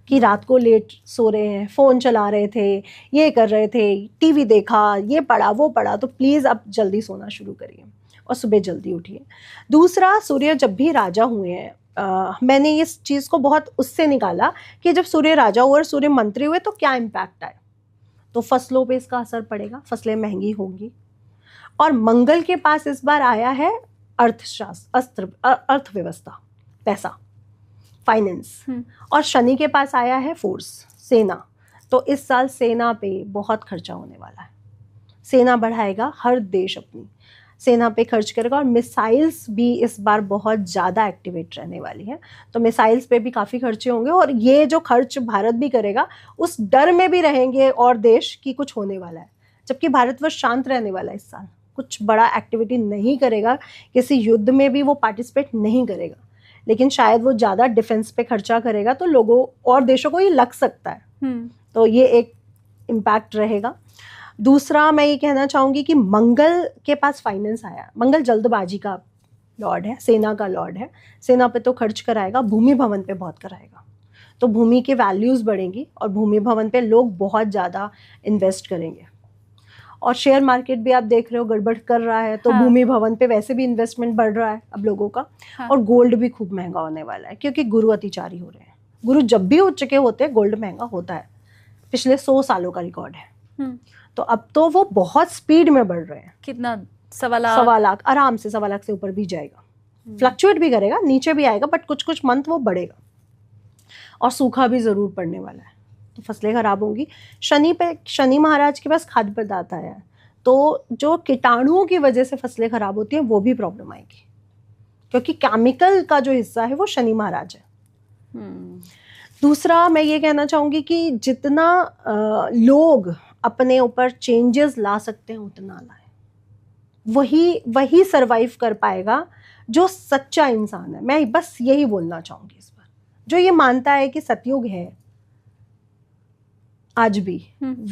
S2: कि रात को लेट सो रहे हैं, फोन चला रहे थे, ये कर रहे थे, टीवी देखा, ये पढ़ा, वो पढ़ा। तो प्लीज अब जल्दी सोना शुरू करिए और सुबह जल्दी उठिए। दूसरा, सूर्य जब भी राजा हुए हैं, मैंने इस चीज को बहुत उससे निकाला कि जब सूर्य राजा हुए और सूर्य मंत्री हुए तो क्या इम्पैक्ट आए। तो फसलों पे इसका असर पड़ेगा, फसलें महंगी होंगी। और मंगल के पास इस बार आया है अर्थशास्त्र, अर्थव्यवस्था, पैसा, फाइनेंस। और शनि के पास आया है फोर्स, सेना। तो इस साल सेना पे बहुत खर्चा होने वाला है। सेना बढ़ाएगा, हर देश अपनी सेना पे खर्च करेगा। और मिसाइल्स भी इस बार बहुत ज़्यादा एक्टिवेट रहने वाली है। तो मिसाइल्स पे भी काफ़ी खर्चे होंगे। और ये जो खर्च भारत भी करेगा, उस डर में भी रहेंगे और देश की कुछ होने वाला है। जबकि भारतवर्ष शांत रहने वाला है इस साल, कुछ बड़ा एक्टिविटी नहीं करेगा, किसी युद्ध में भी वो पार्टिसिपेट नहीं करेगा। लेकिन शायद वो ज़्यादा डिफेंस पे खर्चा करेगा तो लोगों और देशों को ये लग सकता है। तो ये एक इम्पैक्ट रहेगा। दूसरा, मैं ये कहना चाहूँगी कि मंगल के पास फाइनेंस आया। मंगल जल्दबाजी का लॉर्ड है, सेना का लॉर्ड है। सेना पे तो खर्च कराएगा, भूमि भवन पे बहुत कराएगा। तो भूमि की वैल्यूज़ बढ़ेंगी और भूमि भवन पे लोग बहुत ज़्यादा इन्वेस्ट करेंगे। और शेयर मार्केट भी आप देख रहे हो गड़बड़ कर रहा है, तो भूमि भवन पे वैसे भी इन्वेस्टमेंट बढ़ रहा है अब लोगों का। और गोल्ड भी खूब महंगा होने वाला है, क्योंकि गुरु अतिचारी हो रहे हैं। गुरु जब भी उच्च के होते हैं, गोल्ड महंगा होता है। पिछले 100 सालों का रिकॉर्ड है। तो अब तो वो बहुत स्पीड में बढ़ रहे हैं।
S1: कितना? 1.25
S2: 1.25 आराम से, 1.25 से ऊपर भी जाएगा। फ्लक्चुएट भी करेगा, नीचे भी आएगा, बट कुछ कुछ मंथ वो बढ़ेगा। और सूखा भी जरूर पड़ने वाला है, तो फसलें खराब होंगी। शनि महाराज के पास खाद्य पदार्थ आया है, तो जो कीटाणुओं की वजह से फसलें खराब होती हैं वो भी प्रॉब्लम आएगी, क्योंकि केमिकल का जो हिस्सा है वो शनि महाराज है। दूसरा, मैं ये कहना चाहूंगी कि जितना लोग अपने ऊपर चेंजेस ला सकते हैं उतना लाए। वही सरवाइव कर पाएगा जो सच्चा इंसान है। मैं बस यही बोलना चाहूंगी इस पर। जो ये मानता है कि सतयुग है आज भी,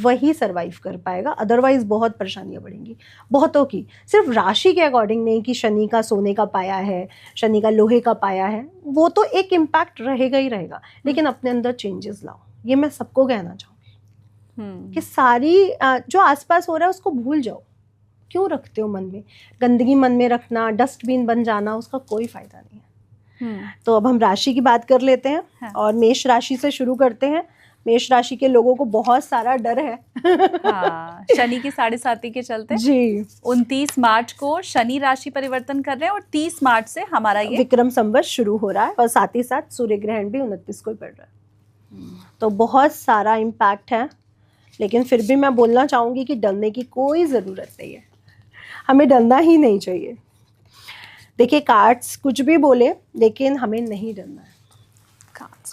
S2: वही सरवाइव कर पाएगा। अदरवाइज बहुत परेशानियां बढ़ेंगी बहुतों की। सिर्फ राशि के अकॉर्डिंग नहीं कि शनि का सोने का पाया है, शनि का लोहे का पाया है, वो तो एक इम्पैक्ट रहेगा ही रहेगा। लेकिन अपने अंदर चेंजेस लाओ, ये मैं सबको कहना चाहूंगी। कि सारी जो आसपास हो रहा है उसको भूल जाओ। क्यों रखते हो मन में? गंदगी मन में रखना, डस्टबिन बन जाना, उसका कोई फायदा नहीं है। तो अब हम राशि की बात कर लेते हैं। हाँ। और मेष राशि से शुरू करते हैं। मेष राशि के लोगों को बहुत सारा डर है।
S1: हाँ, शनि की 7.5 के चलते जी 29 मार्च को शनि राशि परिवर्तन कर रहे हैं और 30 मार्च से हमारा ये
S2: विक्रम संवत शुरू हो रहा है। और साथ ही साथ सूर्य ग्रहण भी 29 को ही पड़ रहा है। तो बहुत सारा इम्पैक्ट है। लेकिन फिर भी मैं बोलना चाहूंगी कि डरने की कोई ज़रूरत नहीं है। हमें डरना ही नहीं चाहिए। देखिए, कार्ड्स कुछ भी बोले, लेकिन हमें नहीं डरना है।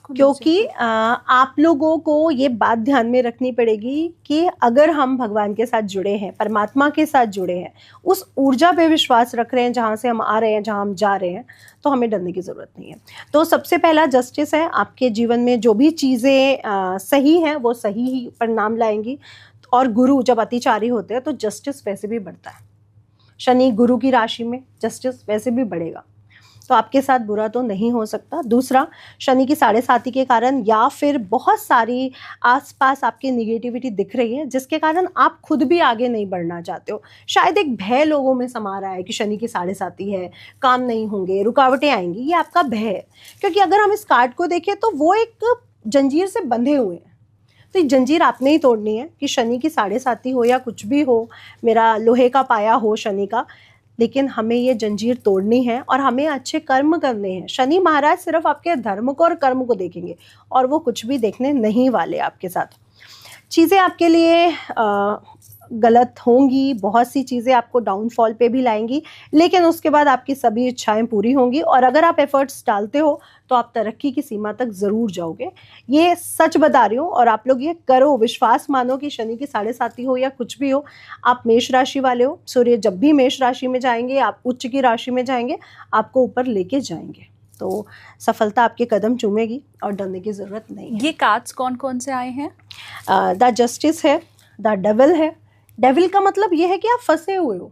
S2: क्योंकि आप लोगों को ये बात ध्यान में रखनी पड़ेगी कि अगर हम भगवान के साथ जुड़े हैं, परमात्मा के साथ जुड़े हैं, उस ऊर्जा पे विश्वास रख रहे हैं जहाँ से हम आ रहे हैं, जहाँ हम जा रहे हैं, तो हमें डरने की ज़रूरत नहीं है। तो सबसे पहला जस्टिस है। आपके जीवन में जो भी चीज़ें सही हैं वो सही ही परिणाम लाएंगी। और गुरु जब अतिचारी होते हैं तो जस्टिस वैसे भी बढ़ता है। शनि गुरु की राशि में, जस्टिस वैसे भी बढ़ेगा। तो तो आपके साथ बुरा तो नहीं हो सकता। दूसरा, शनि की 7.5 के कारण या फिर बहुत सारी आसपास आपकी निगेटिविटी दिख रही है जिसके कारण आप खुद भी आगे नहीं बढ़ना चाहते हो। शायद एक भय लोगों में समा रहा है कि शनि की 7.5 है, काम नहीं होंगे, रुकावटें आएंगी, ये आपका भय है। क्योंकि अगर हम इस कार्ड को देखें तो वो एक जंजीर से बंधे हुए हैं, तो ये जंजीर आपने ही तोड़नी है कि शनि की 7.5 हो या कुछ भी हो, मेरा लोहे का पाया हो शनि का, लेकिन हमें ये जंजीर तोड़नी है और हमें अच्छे कर्म करने हैं। शनि महाराज सिर्फ आपके धर्म को और कर्म को देखेंगे और वो कुछ भी देखने नहीं वाले आपके साथ। चीज़ें आपके लिए गलत होंगी, बहुत सी चीज़ें आपको डाउनफॉल पे भी लाएंगी, लेकिन उसके बाद आपकी सभी इच्छाएं पूरी होंगी और अगर आप एफर्ट्स डालते हो तो आप तरक्की की सीमा तक ज़रूर जाओगे। ये सच बता रही हूँ और आप लोग ये करो, विश्वास मानो कि शनि की 7.5 हो या कुछ भी हो, आप मेष राशि वाले हो, सूर्य जब भी मेष राशि में जाएंगे, आप उच्च की राशि में जाएंगे, आपको ऊपर लेके जाएंगे, तो सफलता आपके कदम चूमेगी और डरने की ज़रूरत नहीं है।
S1: ये कार्ड्स कौन कौन से आए हैं?
S2: द जस्टिस है, द डेविल है। डेविल का मतलब ये है कि आप फंसे हुए हो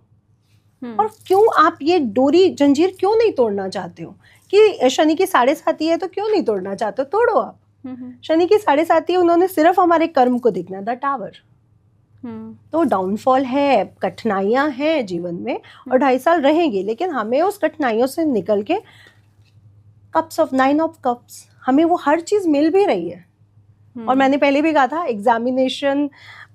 S2: और क्यों आप ये डोरी जंजीर क्यों नहीं तोड़ना चाहते हो, कि शनि की 7.5 है तो क्यों नहीं तोड़ना चाहते हो, तोड़ो आप। शनि की 7.5 उन्होंने सिर्फ हमारे कर्म को देखना, द टावर। तो डाउनफॉल है, कठिनाइयां हैं जीवन में और 2.5 साल रहेंगी, लेकिन हमें उस कठिनाइयों से निकल के कप्स ऑफ 9 ऑफ कप्स, हमें वो हर चीज मिल भी रही है। और मैंने पहले भी कहा था, एग्जामिनेशन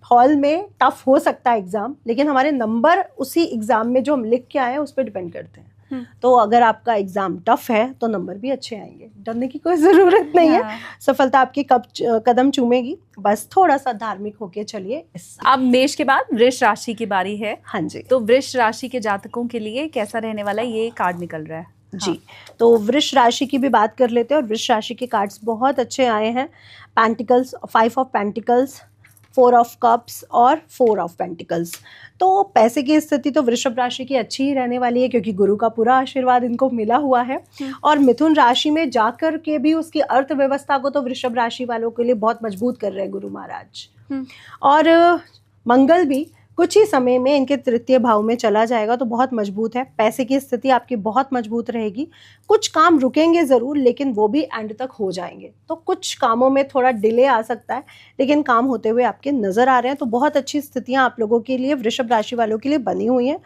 S2: हॉल में टफ हो सकता है एग्जाम, लेकिन हमारे नंबर उसी एग्जाम में जो हम लिख के आए हैं उस पर डिपेंड करते हैं। तो अगर आपका एग्जाम टफ है तो नंबर भी अच्छे आएंगे, डरने की कोई जरूरत नहीं है। सफलता आपकी कदम चूमेगी, बस थोड़ा सा धार्मिक होके चलिए।
S1: अब मेष के बाद वृष राशि की बारी है।
S2: हाँ जी,
S1: तो वृष राशि के जातकों के लिए कैसा रहने वाला है, ये कार्ड निकल रहा है
S2: जी। तो वृष राशि की भी बात कर लेते हैं और वृष राशि के कार्ड्स बहुत अच्छे आए हैं। Pentacles, 5 of pentacles, 4 of cups और 4 ऑफ पेंटिकल्स। तो पैसे की स्थिति तो वृषभ राशि की अच्छी ही रहने वाली है क्योंकि गुरु का पूरा आशीर्वाद इनको मिला हुआ है। और मिथुन राशि में जाकर के भी उसकी अर्थव्यवस्था को तो वृषभ राशि वालों के लिए बहुत मजबूत कर रहे हैं गुरु महाराज। और मंगल भी कुछ ही समय में इनके 3य भाव में चला जाएगा, तो बहुत मजबूत है। पैसे की स्थिति आपकी बहुत मजबूत रहेगी। कुछ काम रुकेंगे ज़रूर, लेकिन वो भी एंड तक हो जाएंगे। तो कुछ कामों में थोड़ा डिले आ सकता है, लेकिन काम होते हुए आपके नज़र आ रहे हैं। तो बहुत अच्छी स्थितियां आप लोगों के लिए, वृषभ राशि वालों के लिए बनी हुई हैं।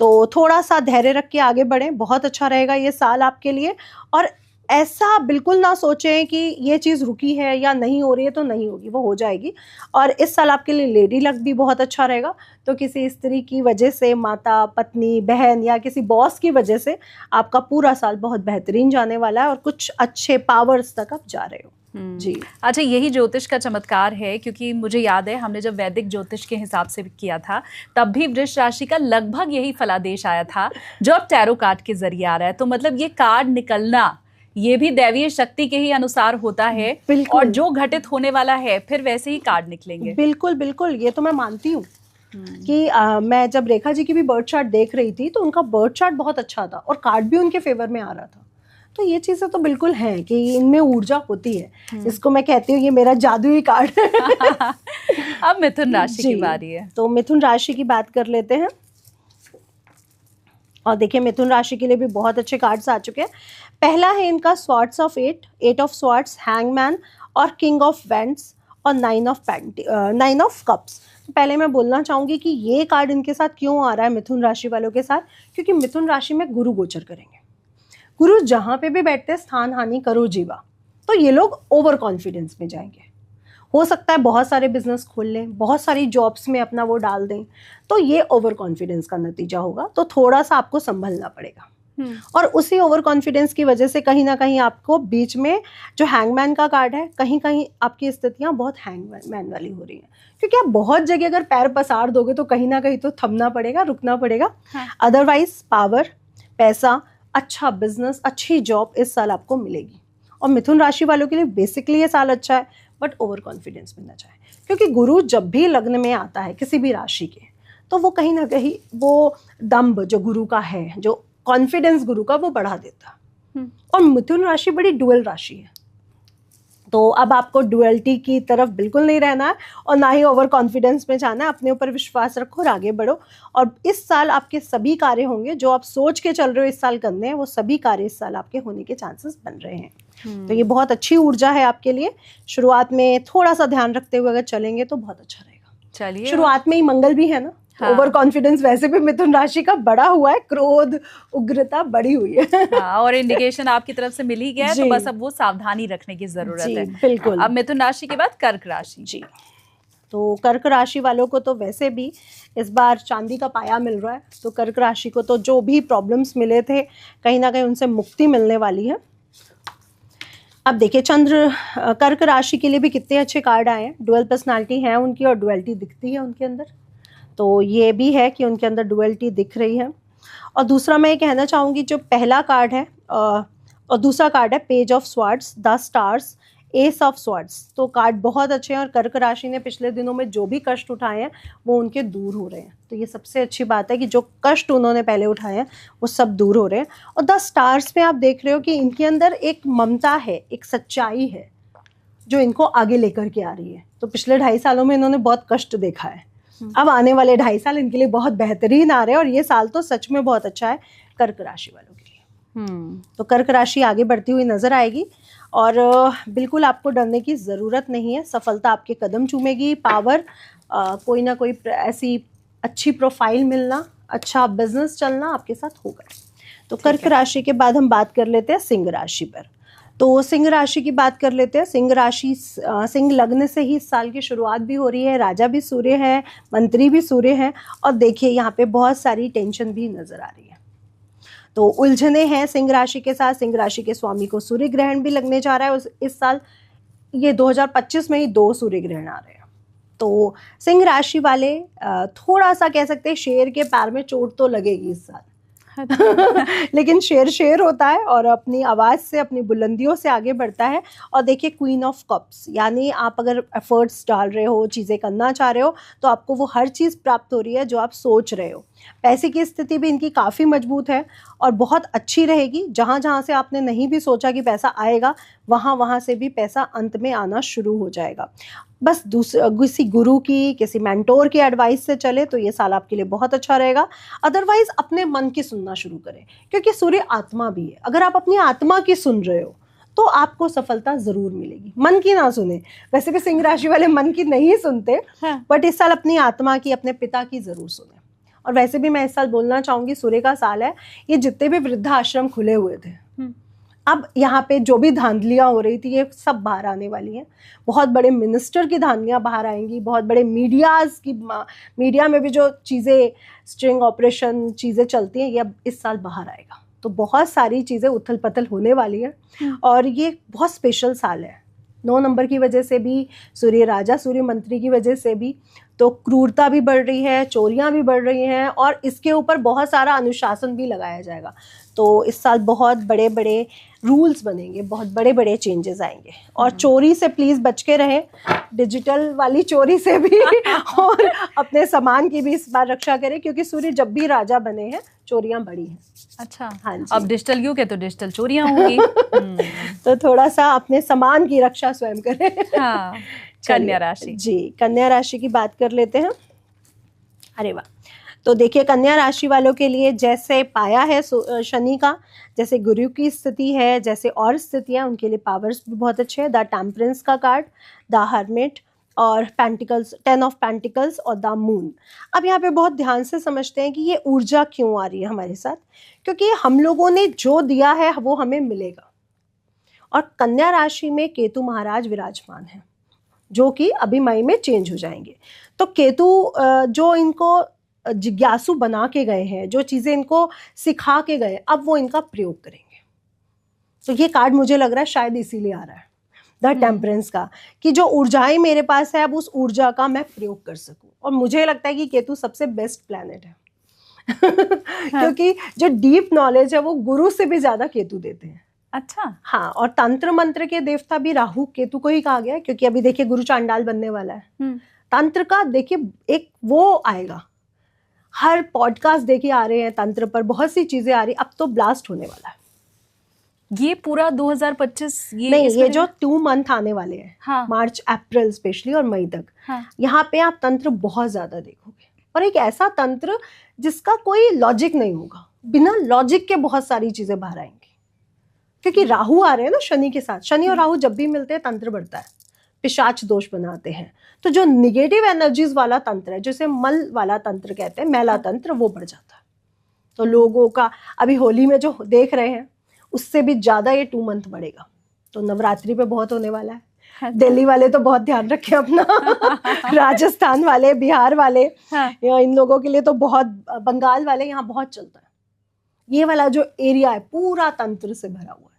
S2: तो थोड़ा सा धैर्य रख के आगे बढ़ें, बहुत अच्छा रहेगा ये साल आपके लिए। और ऐसा बिल्कुल ना सोचें कि ये चीज़ रुकी है या नहीं हो रही है तो नहीं होगी, वो हो जाएगी। और इस साल आपके लिए लेडी लक भी बहुत अच्छा रहेगा। तो किसी स्त्री की वजह से, माता, पत्नी, बहन या किसी बॉस की वजह से आपका पूरा साल बहुत बेहतरीन जाने वाला है और कुछ अच्छे पावर्स तक आप जा रहे हो। जी।
S1: अच्छा, यही ज्योतिष का चमत्कार है, क्योंकि मुझे याद है हमने जब वैदिक ज्योतिष के हिसाब से किया था तब भी वृष राशि का लगभग यही फलादेश आया था जो अब टैरो कार्ड के जरिए आ रहा है। तो मतलब ये कार्ड निकलना ये भी दैवीय शक्ति के ही अनुसार होता है और जो घटित होने वाला है फिर वैसे ही कार्ड निकलेंगे।
S2: बिल्कुल बिल्कुल, ये तो मैं मानती हूँ कि मैं जब रेखा जी की भी बर्थ चार्ट देख रही थी तो उनका बर्थ चार्ट बहुत अच्छा था और कार्ड भी उनके फेवर में आ रहा था। तो ये चीजें तो बिल्कुल हैं कि इनमें ऊर्जा होती है। इसको मैं कहती हूँ ये मेरा जादुई कार्ड।
S1: अब मिथुन राशि की बारी है।
S2: तो मिथुन राशि की बात कर लेते हैं और देखिए मिथुन राशि के लिए भी बहुत अच्छे कार्ड्स आ चुके हैं। पहला है इनका swords of 8 of swords, hangman और किंग ऑफ वेंड्स और 9 ऑफ कप्स। पहले मैं बोलना चाहूँगी कि ये कार्ड इनके साथ क्यों आ रहा है मिथुन राशि वालों के साथ, क्योंकि मिथुन राशि में गुरु गोचर करेंगे। गुरु जहाँ पे भी बैठते हैं, स्थान हानि करो जीवा, तो ये लोग ओवर कॉन्फिडेंस में जाएंगे। हो सकता है बहुत सारे बिजनेस खोल लें, बहुत सारी जॉब्स में अपना वो डाल दें, तो ये ओवर कॉन्फिडेंस का नतीजा होगा। तो थोड़ा सा आपको संभलना पड़ेगा। और उसी ओवर कॉन्फिडेंस की वजह से कहीं ना कहीं आपको बीच में जो हैंगमैन का कार्ड है, कहीं कहीं आपकी स्थितियां बहुत हैंगमैन वाली हो रही हैं, क्योंकि आप बहुत जगह अगर पैर पसार दोगे तो कहीं ना कहीं तो थमना पड़ेगा, रुकना पड़ेगा। अदरवाइज पावर, पैसा, अच्छा बिजनेस, अच्छी जॉब इस साल आपको मिलेगी। और मिथुन राशि वालों के लिए बेसिकली ये साल अच्छा है, बट ओवर कॉन्फिडेंस में ना जाए, क्योंकि गुरु जब भी लग्न में आता है किसी भी राशि के, तो वो कहीं ना कहीं वो दम्भ जो गुरु का है, जो कॉन्फिडेंस गुरु का, वो बढ़ा देता। और मिथुन राशि बड़ी डुअल राशि है, तो अब आपको डुअलिटी की तरफ बिल्कुल नहीं रहना है और ना ही ओवर कॉन्फिडेंस में जाना है। अपने ऊपर विश्वास रखो और आगे बढ़ो। और इस साल आपके सभी कार्य होंगे जो आप सोच के चल रहे हो इस साल करने हैं, वो सभी कार्य इस साल आपके होने के चांसेस बन रहे हैं। तो ये बहुत अच्छी ऊर्जा है आपके लिए। शुरुआत में थोड़ा सा ध्यान रखते हुए अगर चलेंगे तो बहुत अच्छा रहेगा।
S1: चलिए,
S2: शुरुआत में ही मंगल भी है ना,
S1: हाँ।
S2: ओवर कॉन्फिडेंस वैसे भी मिथुन राशि का बढ़ा हुआ है, क्रोध उग्रता बढ़ी हुई है।
S1: हाँ, और इंडिकेशन आपकी तरफ से मिल ही गया है, तो बस अब वो सावधानी रखने की जरूरत है।
S2: बिल्कुल।
S1: अब मिथुन राशि के बाद कर्क राशि।
S2: जी, तो कर्क राशि वालों को तो वैसे भी इस बार चांदी का पाया मिल रहा है, तो कर्क राशि को तो जो भी प्रॉब्लम्स मिले थे कहीं ना कहीं उनसे मुक्ति मिलने वाली है। अब देखिए चंद्र कर्क राशि के लिए भी कितने अच्छे कार्ड आए हैं। डुअल पर्सनालिटी है उनकी और डुअलिटी दिखती है उनके अंदर, तो ये भी है कि उनके अंदर डुअलिटी दिख रही है। और दूसरा मैं ये कहना चाहूँगी, जो पहला कार्ड है और दूसरा कार्ड है page of swords, the stars, S of swords, तो कार्ड बहुत अच्छे हैं और कर्क राशि ने पिछले दिनों में जो भी कष्ट उठाए हैं वो उनके दूर हो रहे हैं। तो ये सबसे अच्छी बात है कि जो कष्ट उन्होंने पहले उठाए हैं वो सब दूर हो रहे हैं। और द स्टार्स में आप देख रहे हो कि इनके अंदर एक ममता है, एक सच्चाई है जो इनको आगे लेकर के आ रही है। तो पिछले 2.5 सालों में इन्होंने बहुत कष्ट देखा है, अब आने वाले 2.5 साल इनके लिए बहुत बेहतरीन आ रहे हैं और ये साल तो सच में बहुत अच्छा है कर्क राशि वालों के लिए। तो कर्क राशि आगे बढ़ती हुई नजर आएगी और बिल्कुल आपको डरने की ज़रूरत नहीं है। सफलता आपके कदम चूमेगी। पावर, कोई ना कोई ऐसी अच्छी प्रोफाइल मिलना, अच्छा बिजनेस चलना आपके साथ होगा। तो कर्क राशि के बाद हम बात कर लेते हैं सिंह राशि पर। तो सिंह राशि की बात कर लेते हैं। सिंह राशि, सिंह लग्न से ही इस साल की शुरुआत भी हो रही है। राजा भी सूर्य है, मंत्री भी सूर्य हैं और देखिए यहाँ पे बहुत सारी टेंशन भी नजर आ रही है। तो उलझने हैं सिंह राशि के साथ। सिंह राशि के स्वामी को सूर्य ग्रहण भी लगने जा रहा है इस साल। ये 2025 में ही 2 सूर्य ग्रहण आ रहे हैं। तो सिंह राशि वाले थोड़ा सा कह सकते हैं शेर के पैर में चोट तो लगेगी इस साल। लेकिन शेर होता है और अपनी आवाज़ से, अपनी बुलंदियों से आगे बढ़ता है। और देखिए क्वीन ऑफ कप्स, यानी आप अगर एफर्ट्स डाल रहे हो, चीज़ें करना चाह रहे हो, तो आपको वो हर चीज़ प्राप्त हो रही है जो आप सोच रहे हो। पैसे की स्थिति भी इनकी काफ़ी मजबूत है और बहुत अच्छी रहेगी। जहाँ जहाँ से आपने नहीं भी सोचा कि पैसा आएगा, वहाँ से भी पैसा अंत में आना शुरू हो जाएगा। बस किसी गुरु की, किसी मेंटोर की एडवाइस से चले तो ये साल आपके लिए बहुत अच्छा रहेगा। अदरवाइज अपने मन की सुनना शुरू करें, क्योंकि सूर्य आत्मा भी है। अगर आप अपनी आत्मा की सुन रहे हो तो आपको सफलता जरूर मिलेगी। मन की ना सुने। वैसे भी सिंह राशि वाले मन की नहीं सुनते, बट इस साल अपनी आत्मा की, अपने पिता की जरूर सुने। और वैसे भी मैं इस साल बोलना चाहूंगी, सूर्य का साल है, ये जितने भी वृद्धाश्रम खुले हुए थे, अब यहाँ पे जो भी धांधलियाँ हो रही थी ये सब बाहर आने वाली हैं। बहुत बड़े मिनिस्टर की धांधलियाँ बाहर आएंगी, बहुत बड़े मीडिया में भी जो चीज़ें, स्ट्रिंग ऑपरेशन चीज़ें चलती हैं, ये अब इस साल बाहर आएगा। तो बहुत सारी चीज़ें उथल पथल होने वाली हैं और ये बहुत स्पेशल साल है। 9 नंबर की वजह से भी, सूर्य राजा सूर्य मंत्री की वजह से भी, तो क्रूरता भी बढ़ रही है, चोरियां भी बढ़ रही हैं और इसके ऊपर बहुत सारा अनुशासन भी लगाया जाएगा। तो इस साल बहुत बड़े बड़े रूल्स बनेंगे, बहुत बड़े बड़े चेंजेस आएंगे। और चोरी से प्लीज़ बच के रहें, डिजिटल वाली चोरी से भी और अपने सामान की भी इस बार रक्षा करें, क्योंकि सूर्य जब भी राजा बने हैं चोरियां बढ़ी हैं।
S1: अच्छा,
S2: हाँ जी।
S1: अब डिजिटल युग है तो डिजिटल चोरियां होंगी।
S2: तो थोड़ा सा अपने सामान की रक्षा स्वयं करें।
S1: हाँ। कन्या राशि।
S2: जी, कन्या राशि की बात कर लेते हैं। अरे वाह, तो देखिए कन्या राशि वालों के लिए जैसे पाया है शनि का, जैसे गुरु की स्थिति है, जैसे और स्थितियां, उनके लिए पावर्स भी बहुत अच्छे हैं। द टेम्परेंस का कार्ड, द हर्मिट और पेंटिकल्स, 10 ऑफ पेंटिकल्स और द मून। अब यहाँ पे बहुत ध्यान से समझते हैं कि ये ऊर्जा क्यों आ रही है हमारे साथ, क्योंकि हम लोगों ने जो दिया है वो हमें मिलेगा। और कन्या राशि में केतु महाराज विराजमान है, जो कि अभी मई में चेंज हो जाएंगे। तो केतु जो इनको जिज्ञासु बना के गए हैं, जो चीज़ें इनको सिखा के गए, अब वो इनका प्रयोग करेंगे। तो ये कार्ड मुझे लग रहा है शायद इसीलिए आ रहा है, द टेम्परेंस का, कि जो ऊर्जाएं मेरे पास है अब उस ऊर्जा का मैं प्रयोग कर सकूं। और मुझे लगता है कि केतु सबसे बेस्ट प्लैनेट है। क्योंकि जो डीप नॉलेज है वो गुरु से भी ज्यादा केतु देते हैं।
S1: अच्छा,
S2: हाँ, और तंत्र मंत्र के देवता भी राहु केतु को ही कहा गया है, क्योंकि अभी देखिए गुरु चांडाल बनने वाला है। तंत्र का देखिए एक वो आएगा, हर पॉडकास्ट देखिए आ रहे हैं तंत्र पर, बहुत सी चीजें आ रही, अब तो ब्लास्ट होने वाला है।
S1: ये पूरा 2025
S2: नहीं, ये जो 2 मंथ आने वाले हैं,
S1: हाँ,
S2: मार्च अप्रैल स्पेशली और मई तक,
S1: हाँ,
S2: यहाँ पे आप तंत्र बहुत ज्यादा देखोगे, और एक ऐसा तंत्र जिसका कोई लॉजिक नहीं होगा, बिना लॉजिक के बहुत सारी चीजें बाहर आएंगी, क्योंकि राहु आ रहे हैं ना शनि के साथ। शनि और राहु जब भी मिलते हैं तंत्र बढ़ता है, पिशाच दोष बनाते हैं। तो जो निगेटिव एनर्जीज वाला तंत्र है, जिसे मल वाला तंत्र कहते हैं, मैला तंत्र, वो बढ़ जाता है। तो लोगों का अभी होली में जो देख रहे हैं उससे भी ज्यादा ये 2 मंथ बढ़ेगा। तो नवरात्रि पे बहुत होने वाला है। दिल्ली वाले तो बहुत ध्यान रखें अपना राजस्थान वाले, बिहार वाले, या इन लोगों के लिए तो बहुत, बंगाल वाले, यहाँ बहुत चलता है। ये वाला जो एरिया है पूरा तंत्र से भरा हुआ है।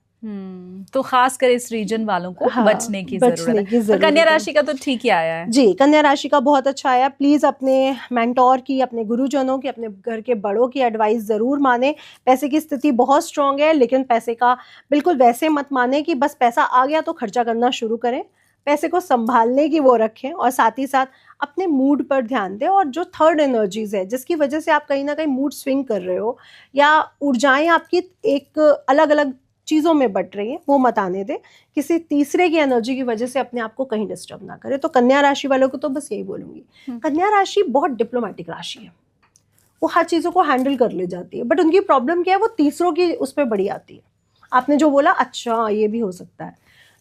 S1: तो खास कर इस रीजन वालों को बचने की जरूरत है। तो कन्या राशि का तो ठीक ही आया है
S2: जी, कन्या राशि का बहुत अच्छा आया। प्लीज अपने मेंटोर की, अपने गुरुजनों की, अपने घर के बड़ों की एडवाइस जरूर माने। पैसे की स्थिति बहुत स्ट्रांग है, लेकिन पैसे का बिल्कुल वैसे मत माने कि बस पैसा आ गया तो खर्चा करना शुरू करें। पैसे को संभालने की वो रखें, और साथ ही साथ अपने मूड पर ध्यान दें। और जो थर्ड एनर्जीज है जिसकी वजह से आप कहीं ना कहीं मूड स्विंग कर रहे हो, या ऊर्जाएं आपकी एक अलग अलग चीज़ों में बट रही है, वो मत आने दे। किसी तीसरे की एनर्जी की वजह से अपने आप को कहीं डिस्टर्ब ना करे। तो कन्या राशि वालों को तो बस यही बोलूंगी, कन्या राशि बहुत डिप्लोमेटिक राशि है, वो हर चीज़ों को हैंडल कर ले जाती है। बट उनकी प्रॉब्लम क्या है, वो तीसरों की उस पर बड़ी आती है। आपने जो बोला, अच्छा ये भी हो सकता है,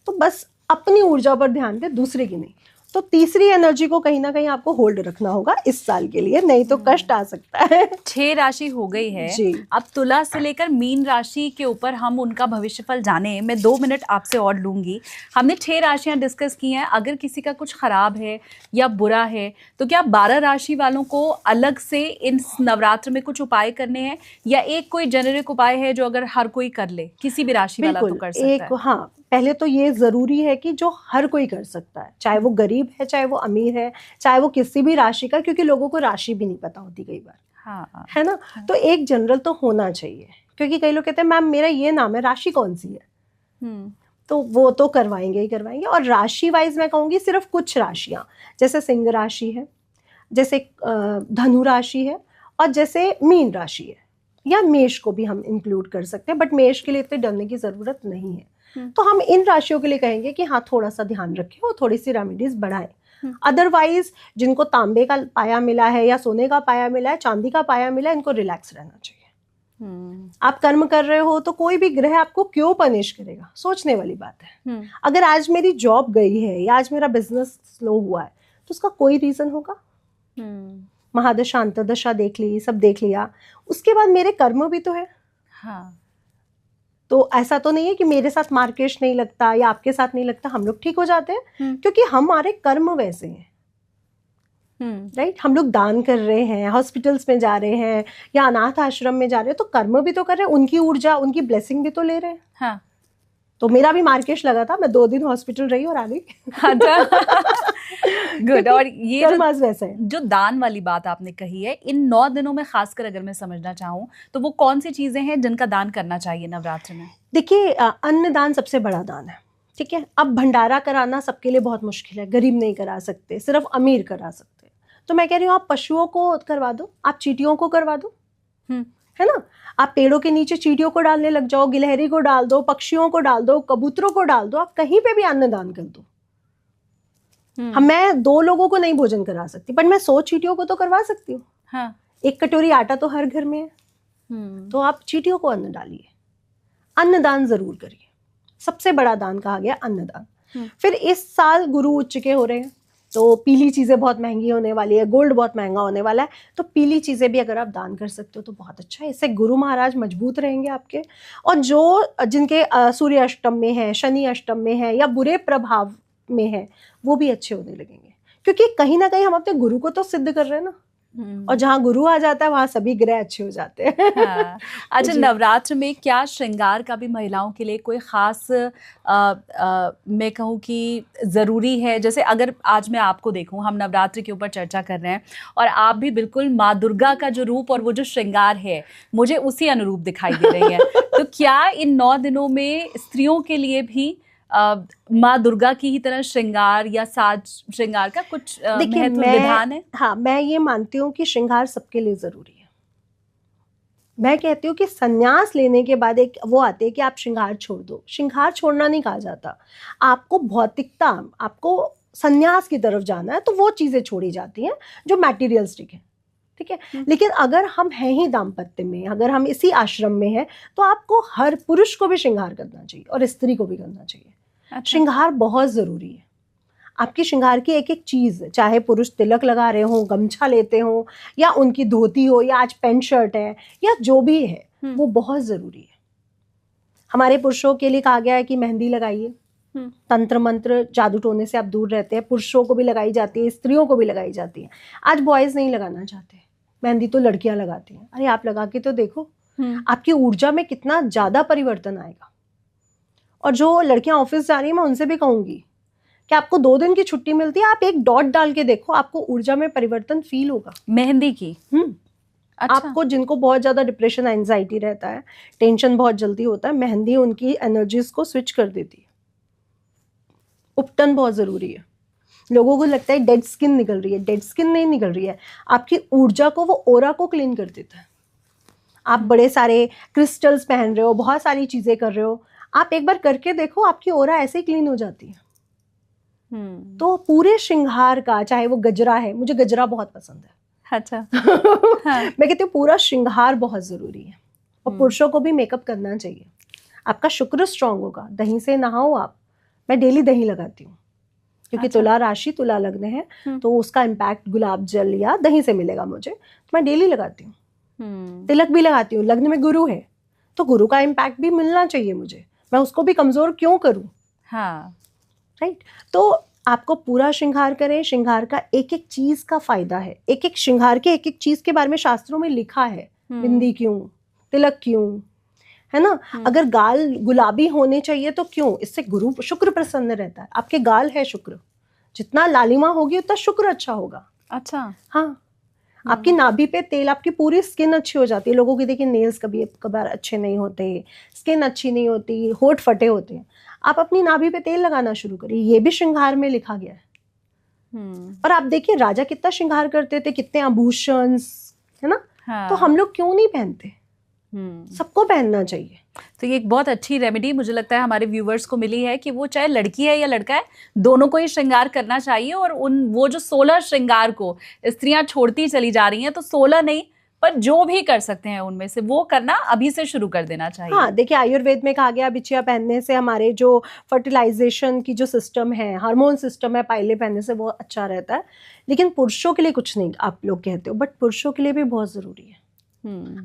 S2: तो बस अपनी ऊर्जा पर ध्यान दे, दूसरे की नहीं। तो तीसरी एनर्जी को कहीं ना कहीं आपको होल्ड रखना होगा इस साल के लिए, नहीं तो कष्ट आ सकता है।
S1: 6 राशि हो गई है
S2: जी।
S1: अब तुला से लेकर मीन राशि के ऊपर हम उनका भविष्यफल जाने। मैं 2 मिनट आपसे और लूंगी। हमने 6 राशियां डिस्कस की हैं। अगर किसी का कुछ खराब है या बुरा है तो क्या 12 राशि वालों को अलग से इन नवरात्र में कुछ उपाय करने हैं, या एक कोई जेनेरिक उपाय है जो अगर हर कोई कर ले, किसी भी राशि वाला तो कर सकता है?
S2: हाँ, पहले तो ये जरूरी है कि जो हर कोई कर सकता है, चाहे वो गरीब है, चाहे वो अमीर है, चाहे वो किसी भी राशि का, क्योंकि लोगों को राशि भी नहीं पता होती कई बार।
S1: हाँ,
S2: है ना? तो एक जनरल तो होना चाहिए, क्योंकि कई लोग कहते हैं मैम मेरा ये नाम है, राशि कौन सी है? तो वो तो करवाएंगे ही करवाएंगे। और राशि वाइज मैं कहूँगी सिर्फ कुछ राशियां, जैसे सिंह राशि है, जैसे धनु राशि है, और जैसे मीन राशि है, या मेष को भी हम इंक्लूड कर सकते हैं, बट मेष के लिए इतने डरने की जरूरत नहीं है। तो हम इन राशियों के लिए कहेंगे कि हाँ, थोड़ा सा ध्यान रखें और थोड़ी सी रेमेडीज बढ़ाएं। अदरवाइज जिनको तांबे का पाया मिला है, या सोने का पाया मिला है, चांदी का पाया मिला है, इनको रिलैक्स रहना चाहिए। आप कर्म कर रहे हो तो कोई भी ग्रह आपको क्यों पनिश करेगा, सोचने वाली बात है। अगर आज मेरी जॉब गई है या आज मेरा बिजनेस स्लो हुआ है तो उसका कोई रीजन होगा। महादशा अंतर्दशा देख ली, सब देख लिया, उसके बाद मेरे कर्म भी तो है।
S1: हाँ।
S2: तो ऐसा तो नहीं है कि मेरे साथ मार्केश नहीं लगता या आपके साथ नहीं लगता, हम लोग ठीक हो जाते हैं, क्योंकि हमारे कर्म वैसे हैं। राइट? हम लोग दान कर रहे हैं, हॉस्पिटल्स में जा रहे हैं, या अनाथ आश्रम में जा रहे हैं, तो कर्म भी तो कर रहे हैं, उनकी ऊर्जा, उनकी ब्लेसिंग भी तो ले रहे हैं।
S1: हाँ।
S2: तो मेरा भी मार्केश लगा था, मैं 2 दिन हॉस्पिटल रही और आ गई।
S1: गुड। और ये
S2: वैसा है।
S1: जो दान वाली बात आपने कही है, इन 9 दिनों में खासकर अगर मैं समझना चाहूँ तो वो कौन सी चीजें हैं जिनका दान करना चाहिए नवरात्र में?
S2: देखिए, अन्नदान सबसे बड़ा दान है, ठीक है। अब भंडारा कराना सबके लिए बहुत मुश्किल है, गरीब नहीं करा सकते, सिर्फ अमीर करा सकते। तो मैं कह रही हूँ आप पशुओं को करवा दो, आप चींटियों को करवा दो, है ना। आप पेड़ों के नीचे चींटियों को डालने लग जाओ, गिलहरी को डाल दो, पक्षियों को डाल दो, कबूतरों को डाल दो, आप कहीं पे भी अन्नदान कर दो। मैं 2 लोगों को नहीं भोजन करा सकती, पर मैं 100 चींटियों को तो करवा सकती हूँ। हाँ। 1 कटोरी आटा तो हर घर में है। तो आप चींटियों को अन्न डालिए, अन्नदान जरूर करिए। सबसे बड़ा दान कहा गया अन्नदान। फिर इस साल गुरु उच्च के हो रहे हैं, तो पीली चीजें बहुत महंगी होने वाली है, गोल्ड बहुत महंगा होने वाला है, तो पीली चीजें भी अगर आप दान कर सकते हो तो बहुत अच्छा है। इससे गुरु महाराज मजबूत रहेंगे आपके। और जो जिनके सूर्य अष्टम में है, शनि अष्टम में है, या बुरे प्रभाव में है, वो भी अच्छे होने लगेंगे, क्योंकि कहीं ना कहीं हम अपने गुरु को तो सिद्ध कर रहे हैं ना। और जहाँ गुरु आ जाता है वहां सभी ग्रह अच्छे हो जाते हैं।
S1: हाँ। अच्छा, नवरात्र में क्या श्रृंगार का भी महिलाओं के लिए कोई खास मैं कहूँ कि ज़रूरी है? जैसे अगर आज मैं आपको देखूँ, हम नवरात्र के ऊपर चर्चा कर रहे हैं और आप भी बिल्कुल माँ दुर्गा का जो रूप और वो जो श्रृंगार है मुझे उसी अनुरूप दिखाई दे रही है। तो क्या इन 9 दिनों में स्त्रियों के लिए भी माँ दुर्गा की ही तरह श्रृंगार या साज श्रृंगार का कुछ महत्व विधान है?
S2: हाँ, मैं ये मानती हूँ कि श्रृंगार सबके लिए जरूरी है। मैं कहती हूँ कि संन्यास लेने के बाद एक वो आती है कि आप श्रृंगार छोड़ दो। श्रृंगार छोड़ना नहीं कहा जाता, आपको भौतिकता, आपको संन्यास की तरफ जाना है तो वो चीज़ें छोड़ी जाती हैं जो मैटीरियलिस्टिक है, ठीक है। लेकिन अगर हम हैं ही दाम्पत्य में, अगर हम इसी आश्रम में हैं, तो आपको हर पुरुष को भी श्रृंगार करना चाहिए और स्त्री को भी करना चाहिए।
S1: अच्छा।
S2: श्रृंगार बहुत ज़रूरी है। आपकी श्रृंगार की एक एक चीज़, चाहे पुरुष तिलक लगा रहे हो, गमछा लेते हो, या उनकी धोती हो, या आज पैंट शर्ट है, या जो भी है, वो बहुत ज़रूरी है। हमारे पुरुषों के लिए कहा गया है कि मेहंदी लगाइए, तंत्र मंत्र जादू टोने से आप दूर रहते हैं। पुरुषों को भी लगाई जाती है, स्त्रियों को भी लगाई जाती है। आज बॉयज़ नहीं लगाना चाहते, मेहंदी तो लड़कियां लगाती हैं। अरे आप लगा के तो देखो, आपकी ऊर्जा में कितना ज़्यादा परिवर्तन आएगा। और जो लड़कियां ऑफिस जा रही हैं, मैं उनसे भी कहूँगी कि आपको 2 दिन की छुट्टी मिलती है, आप एक डॉट डाल के देखो, आपको ऊर्जा में परिवर्तन फील होगा।
S1: मेहंदी की?
S2: अच्छा। आपको जिनको बहुत ज़्यादा डिप्रेशन, एंजाइटी रहता है, टेंशन बहुत जल्दी होता है, मेहंदी उनकी एनर्जीज को स्विच कर देती है। उपटन बहुत ज़रूरी है। लोगों को लगता है डेड स्किन निकल रही है, डेड स्किन नहीं निकल रही है, आपकी ऊर्जा को, वो ओरा को क्लीन कर देता है। आप बड़े सारे क्रिस्टल्स पहन रहे हो, बहुत सारी चीज़ें कर रहे हो, आप एक बार करके देखो, आपकी ओरा ऐसे ही क्लीन हो जाती है। तो पूरे श्रृंगार का, चाहे वो गजरा है, मुझे गजरा बहुत पसंद है।
S1: अच्छा।
S2: हाँ। मैं कहती हूँ पूरा श्रृंगार बहुत ज़रूरी है। और पुरुषों को भी मेकअप करना चाहिए। आपका शुक्र स्ट्रांग होगा, दही से नहाओ आप। मैं डेली दही लगाती हूँ, क्योंकि
S1: अच्छा।
S2: तुला राशि, तुला लग्न है, तो उसका इम्पैक्ट गुलाब जल या दही से मिलेगा मुझे, तो मैं डेली लगाती हूँ। तिलक भी लगाती हूँ। लग्न में गुरु है, तो गुरु का इम्पैक्ट भी मिलना चाहिए मुझे, मैं उसको भी कमज़ोर क्यों करूँ?
S1: हाँ,
S2: राइट। तो आपको पूरा श्रृंगार करें। श्रृंगार का एक एक चीज़ का फायदा है, एक एक श्रृंगार के एक एक चीज़ के बारे में शास्त्रों में लिखा है। बिंदी क्यों, तिलक क्यों, है ना। अगर गाल गुलाबी होने चाहिए तो क्यों? इससे गुरु शुक्र प्रसन्न रहता है। आपके गाल है शुक्र, जितना लालिमा होगी उतना शुक्र अच्छा होगा।
S1: अच्छा।
S2: हाँ। आपकी नाभि पे तेल, आपकी पूरी स्किन अच्छी हो जाती है। लोगों की देखिए नेल्स कभी कभार अच्छे नहीं होते, स्किन अच्छी नहीं होती, होठ फटे होते हैं। आप अपनी नाभि पे तेल लगाना शुरू करिए, ये भी श्रृंगार में लिखा गया है। और आप देखिए राजा कितना श्रृंगार करते थे, कितने आभूषण, है ना।
S1: हाँ।
S2: तो हम लोग क्यों नहीं पहनते? सबको पहनना चाहिए।
S1: तो ये एक बहुत अच्छी रेमेडी मुझे लगता है हमारे व्यूवर्स को मिली है कि वो चाहे लड़की है या लड़का है, दोनों को ही श्रृंगार करना चाहिए। और वो जो 16 श्रृंगार को स्त्रियां छोड़ती चली जा रही हैं, तो 16 नहीं पर जो भी कर सकते हैं उनमें से वो करना अभी से शुरू कर देना चाहिए।
S2: हाँ, देखिए आयुर्वेद में कहा गया बिछिया पहनने से हमारे जो फर्टिलाइजेशन की जो सिस्टम है, हार्मोन सिस्टम है, पायले पहनने से वो अच्छा रहता है। लेकिन पुरुषों के लिए कुछ नहीं आप लोग कहते हो, बट पुरुषों के लिए भी बहुत जरूरी है।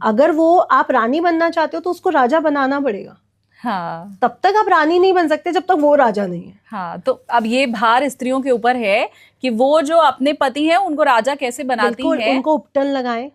S2: अगर वो आप रानी बनना चाहते हो तो उसको राजा बनाना पड़ेगा।
S1: हाँ।
S2: तब तक आप रानी नहीं बन सकते जब तक वो राजा नहीं है।
S1: हाँ, तो अब ये भार स्त्रियों के ऊपर है कि वो जो अपने पति हैं उनको राजा कैसे बनाती हैं।
S2: उनको उपटन लगाएं,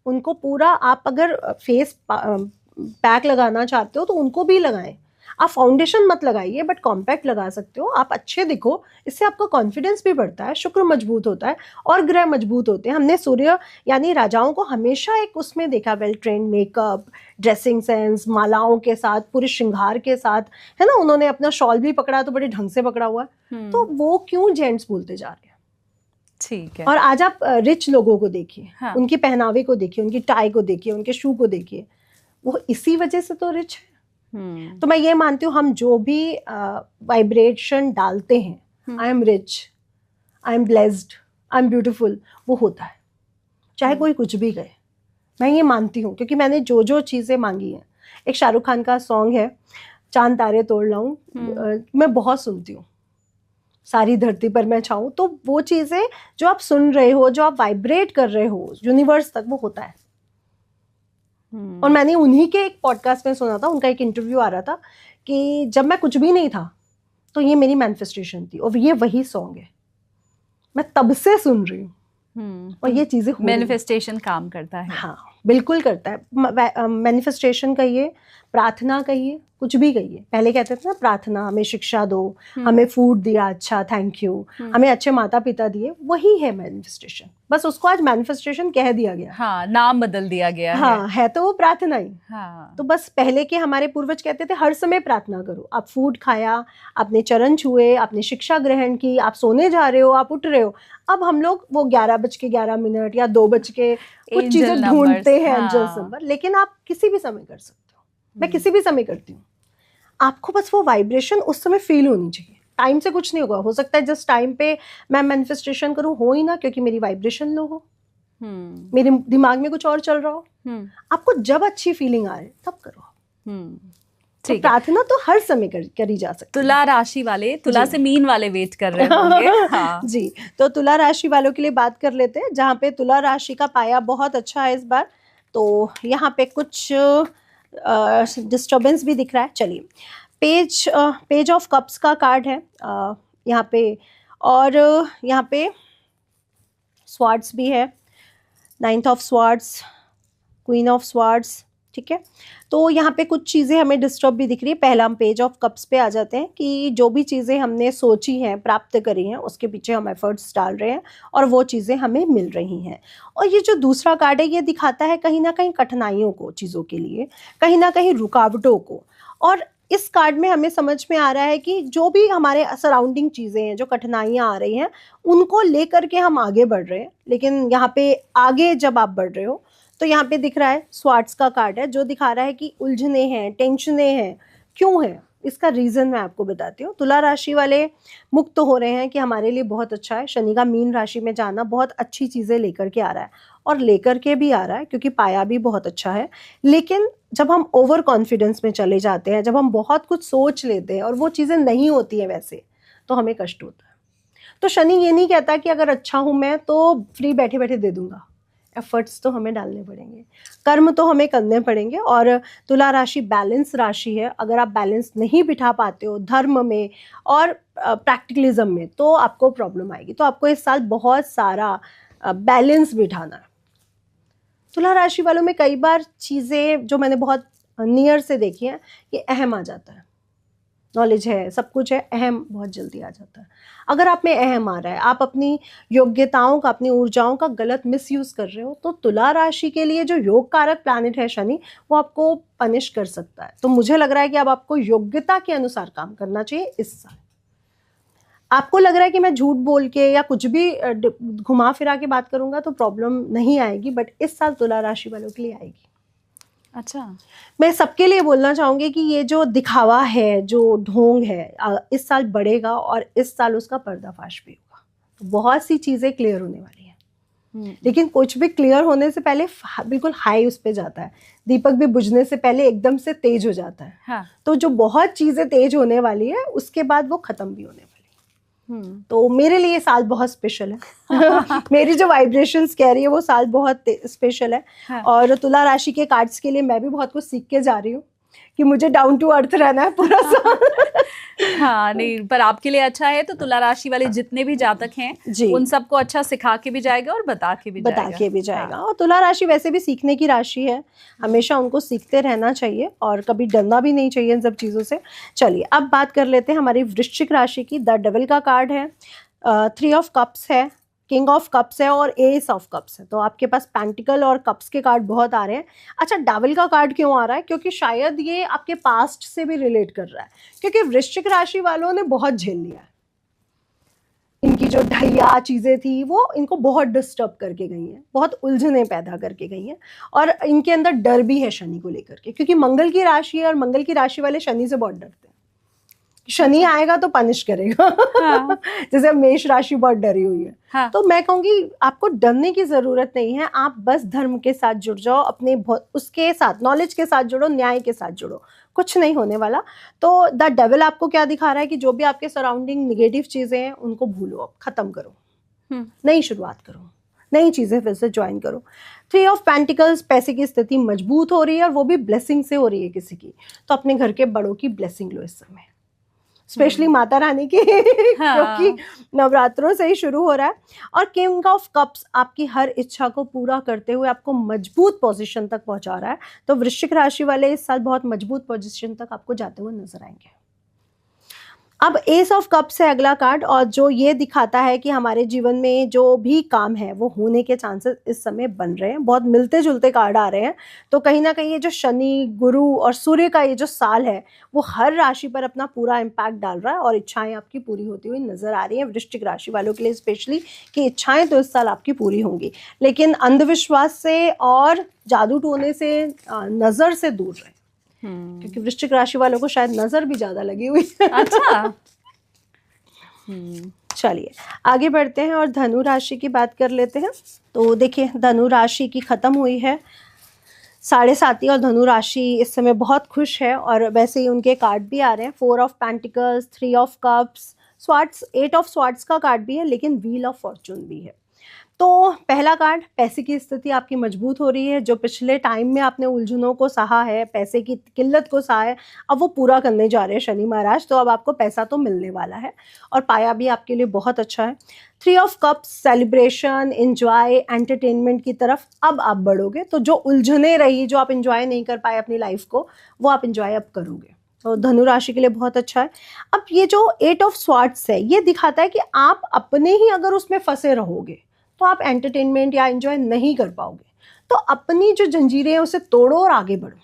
S2: उनको पूरा, आप अगर फेस पैक लगाना चाहते हो तो उनको भी लगाएं। आप फाउंडेशन मत लगाइए, बट कॉम्पैक्ट लगा सकते हो। आप अच्छे दिखो, इससे आपका कॉन्फिडेंस भी बढ़ता है, शुक्र मजबूत होता है और ग्रह मजबूत होते हैं। हमने सूर्य यानी राजाओं को हमेशा एक उसमें देखा, well trained, makeup, dressing sense, मालाओं के साथ, पूरे श्रृंगार के साथ, है ना। उन्होंने अपना शॉल भी पकड़ा तो बड़े ढंग से पकड़ा हुआ है। तो वो क्यों जेंट्स भूलते जा रहे हैं?
S1: ठीक है।
S2: और आज आप रिच लोगों को देखिए।
S1: हाँ।
S2: उनकी पहनावे को देखिए, उनकी टाई को देखिए, उनके शू को देखिए, वो इसी वजह से तो रिच है। तो मैं ये मानती हूँ, हम जो भी वाइब्रेशन डालते हैं, I am rich, I am blessed, I am beautiful, वो होता है, चाहे कोई कुछ भी कहे। मैं ये मानती हूँ, क्योंकि मैंने जो जो चीज़ें मांगी हैं। एक शाहरुख खान का सॉन्ग है, चांद तारे तोड़ लाऊं, मैं बहुत सुनती हूँ, सारी धरती पर मैं छाऊं। तो वो चीज़ें जो आप सुन रहे हो, जो आप वाइब्रेट कर रहे हो यूनिवर्स तक, वो होता है। और मैंने उन्हीं के एक पॉडकास्ट में सुना था, उनका एक इंटरव्यू आ रहा था कि जब मैं कुछ भी नहीं था तो ये मेरी मैनिफेस्टेशन थी, और ये वही सॉन्ग है, मैं तब से सुन रही हूँ। और ये चीज़ें
S1: मैनिफेस्टेशन काम करता है।
S2: हाँ, बिल्कुल करता है। मैनिफेस्टेशन कहिए, प्रार्थना कहिए, कुछ भी कहिए, पहले कहते थे ना प्रार्थना, हमें शिक्षा दो, हमें फूड दिया अच्छा थैंक यू, हमें अच्छे माता पिता दिए, वही है मैनिफेस्टेशन। बस उसको आज मैनिफेस्टेशन कह दिया गया।
S1: हाँ, नाम बदल दिया गया
S2: हाँ, है तो वो प्रार्थना ही।
S1: हाँ।
S2: तो बस पहले के हमारे पूर्वज कहते थे हर समय प्रार्थना करो। आप फूड खाया, आपने चरण छुए, आपने शिक्षा ग्रहण की, आप सोने जा रहे हो, आप उठ रहे हो। अब हम लोग वो 11:11 या 2 बज के कुछ चीजें ढूंढते हैं, एंजल्स नंबर, लेकिन आप किसी भी समय कर सकते हो। मैं किसी भी समय करती हूँ। आपको बस वो वाइब्रेशन उस समय फील होनी चाहिए। टाइम से कुछ नहीं होगा। हो सकता है जिस टाइम पे मैं मैनिफेस्टेशन करूँ हो ही ना, क्योंकि मेरी वाइब्रेशन लो हो, मेरे दिमाग में कुछ और चल रहा हो। आपको जब अच्छी फीलिंग आ रही तब करो। तो प्रार्थना तो हर समय करी जा सकती है।
S1: तुला राशि वाले, तुला से मीन वाले वेट कर रहे होंगे। हाँ।
S2: जी, तो तुला राशि वालों के लिए बात कर लेते हैं, जहाँ पे तुला राशि का पाया बहुत अच्छा है इस बार। तो यहाँ पे कुछ डिस्टर्बेंस भी दिख रहा है। चलिए, पेज ऑफ कप्स का कार्ड है यहाँ पे, और यहाँ पे स्वार्ड्स भी है, 9th of swords, queen of swords, ठीक है। तो यहाँ पे कुछ चीज़ें हमें डिस्टर्ब भी दिख रही है। पहला हम पेज ऑफ कप्स पे आ जाते हैं कि जो भी चीज़ें हमने सोची हैं, प्राप्त करी हैं, उसके पीछे हम एफर्ट्स डाल रहे हैं और वो चीज़ें हमें मिल रही हैं। और ये जो दूसरा कार्ड है, ये दिखाता है कहीं ना कहीं कठिनाइयों को, चीज़ों के लिए कहीं ना कहीं रुकावटों को। और इस कार्ड में हमें समझ में आ रहा है कि जो भी हमारे सराउंडिंग चीज़ें हैं, जो कठिनाइयाँ आ रही हैं, उनको लेकर के हम आगे बढ़ रहे हैं। लेकिन यहाँ पे आगे जब आप बढ़ रहे हो तो यहाँ पे दिख रहा है स्वार्ड्स का कार्ड है, जो दिखा रहा है कि उलझने हैं, टेंशने हैं। क्यों है? इसका रीज़न मैं आपको बताती हूँ। तुला राशि वाले मुक्त हो रहे हैं कि हमारे लिए बहुत अच्छा है। शनि का मीन राशि में जाना बहुत अच्छी चीज़ें लेकर के आ रहा है, और लेकर के भी आ रहा है क्योंकि पाया भी बहुत अच्छा है। लेकिन जब हम ओवर कॉन्फिडेंस में चले जाते हैं, जब हम बहुत कुछ सोच लेते हैं और वो चीज़ें नहीं होती हैं वैसे, तो हमें कष्ट होता है। तो शनि ये नहीं कहता कि अगर अच्छा हूँ मैं तो फ्री बैठे बैठे दे दूंगा। एफर्ट्स तो हमें डालने पड़ेंगे, कर्म तो हमें करने पड़ेंगे। और तुला राशि बैलेंस राशि है। अगर आप बैलेंस नहीं बिठा पाते हो धर्म में और प्रैक्टिकलिज्म में, तो आपको प्रॉब्लम आएगी। तो आपको इस साल बहुत सारा बैलेंस बिठाना है। तुला राशि वालों में कई बार चीज़ें जो मैंने बहुत नियर से देखी हैं, ये अहम आ जाता है। नॉलेज है, सब कुछ है, अहम बहुत जल्दी आ जाता है। अगर आप में अहम आ रहा है, आप अपनी योग्यताओं का, अपनी ऊर्जाओं का गलत मिसयूज कर रहे हो, तो तुला राशि के लिए जो योग कारक प्लैनेट है शनि, वो आपको पनिश कर सकता है। तो मुझे लग रहा है कि अब आपको योग्यता के अनुसार काम करना चाहिए इस साल। आपको लग रहा है कि मैं झूठ बोल के या कुछ भी घुमा फिरा के बात करूंगा तो प्रॉब्लम नहीं आएगी, बट इस साल तुला राशि वालों के लिए आएगी।
S1: अच्छा,
S2: मैं सबके लिए बोलना चाहूँगी कि ये जो दिखावा है, जो ढोंग है, इस साल बढ़ेगा और इस साल उसका पर्दाफाश भी होगा। तो बहुत सी चीज़ें क्लियर होने वाली हैं। लेकिन कुछ भी क्लियर होने से पहले बिल्कुल हाई उस पे जाता है। दीपक भी बुझने से पहले एकदम से तेज हो जाता है।
S1: हाँ।
S2: तो जो बहुत चीज़ें तेज होने वाली है, उसके बाद वो ख़त्म भी होने वाली है। तो मेरे लिए साल बहुत स्पेशल है। मेरी जो वाइब्रेशंस कह रही है वो साल बहुत स्पेशल है। हाँ। और तुला राशि के कार्ड्स के लिए मैं भी बहुत कुछ सीख के जा रही हूँ कि मुझे डाउन टू अर्थ रहना है पूरा साल।
S1: हाँ, नहीं, पर आपके लिए अच्छा है। तो तुला राशि वाले जितने भी जातक हैं उन सबको अच्छा सिखा के भी जाएगा और बता के भी जाएगा।
S2: हाँ। और तुला राशि वैसे भी सीखने की राशि है, हमेशा उनको सीखते रहना चाहिए और कभी डरना भी नहीं चाहिए इन सब चीज़ों से। चलिए, अब बात कर लेते हैं हमारी वृश्चिक राशि की। द डेविल का कार्ड है, 3 ऑफ कप्स है, किंग ऑफ कप्स है और एस ऑफ कप्स है। तो आपके पास पेंटिकल और कप्स के कार्ड बहुत आ रहे हैं। अच्छा, डेविल का कार्ड क्यों आ रहा है? क्योंकि शायद ये आपके पास्ट से भी रिलेट कर रहा है, क्योंकि वृश्चिक राशि वालों ने बहुत झेल लिया है। इनकी जो ढैया चीज़ें थी वो इनको बहुत डिस्टर्ब करके गई हैं, बहुत उलझने पैदा करके गई हैं, और इनके अंदर डर भी है शनि को लेकर के, क्योंकि मंगल की राशि है और मंगल की राशि वाले शनि से बहुत डरते हैं। शनि आएगा तो पनिश करेगा। हाँ। जैसे मेष राशि बहुत डरी हुई है। हाँ। तो मैं कहूँगी आपको डरने की जरूरत नहीं है। आप बस धर्म के साथ जुड़ जाओ, अपने उसके साथ, नॉलेज के साथ जुड़ो, न्याय के साथ जुड़ो, कुछ नहीं होने वाला। तो द डेविल आपको क्या दिखा रहा है कि जो भी आपके सराउंडिंग निगेटिव चीजें हैं उनको भूलो, अब खत्म करो, नई शुरुआत करो, नई चीजें फिर से ज्वाइन करो। 3 ऑफ पेंटिकल्स, पैसे की स्थिति मजबूत हो रही है और वो भी ब्लेसिंग से हो रही है किसी की। तो अपने घर के बड़ों की ब्लेसिंग लो इस समय। स्पेशली माता रानी की क्योंकि नवरात्रों से ही शुरू हो रहा है। और किंग ऑफ कप्स आपकी हर इच्छा को पूरा करते हुए आपको मजबूत पोजीशन तक पहुंचा रहा है। तो वृश्चिक राशि वाले इस साल बहुत मजबूत पोजीशन तक आपको जाते हुए नजर आएंगे। अब एस ऑफ कप्स है अगला कार्ड, और जो ये दिखाता है कि हमारे जीवन में जो भी काम है वो होने के चांसेस इस समय बन रहे हैं। बहुत मिलते जुलते कार्ड आ रहे हैं। तो कहीं ना कहीं ये जो शनि, गुरु और सूर्य का ये जो साल है वो हर राशि पर अपना पूरा इम्पैक्ट डाल रहा है और इच्छाएं आपकी पूरी होती हुई नजर आ रही हैं वृश्चिक राशि वालों के लिए स्पेशली, कि इच्छाएं तो इस साल आपकी पूरी होंगी, लेकिन अंधविश्वास से और जादू टोने से, नजर से दूर रहें, क्योंकि वृश्चिक राशि वालों को शायद नजर भी ज्यादा लगी हुई है।
S1: अच्छा।
S2: चलिए आगे बढ़ते हैं और धनु राशि की बात कर लेते हैं। तो देखिए धनु राशि की खत्म हुई है 7.5 और धनु राशि इस समय बहुत खुश है। और वैसे ही उनके कार्ड भी आ रहे हैं, 4 of pentacles, 3 of cups, swords, 8 of swords का कार्ड भी है, लेकिन व्हील ऑफ फॉर्चून भी है। तो पहला कार्ड, पैसे की स्थिति आपकी मजबूत हो रही है। जो पिछले टाइम में आपने उलझनों को सहा है, पैसे की किल्लत को सहा है, अब वो पूरा करने जा रहे हैं शनि महाराज। तो अब आपको पैसा तो मिलने वाला है और पाया भी आपके लिए बहुत अच्छा है। 3 of cups, celebration, enjoy, entertainment की तरफ अब आप बढ़ोगे। तो जो उलझने रही, जो आप एंजॉय नहीं कर पाए अपनी लाइफ को, वो आप एंजॉय अब करोगे। तो धनु राशि के लिए बहुत अच्छा है। अब ये जो 8 ऑफ स्वार्ड्स है ये दिखाता है कि आप अपने ही अगर उसमें फंसे रहोगे तो आप एंटरटेनमेंट या एंजॉय नहीं कर पाओगे। तो अपनी जो जंजीरें हैं उसे तोड़ो और आगे बढ़ो।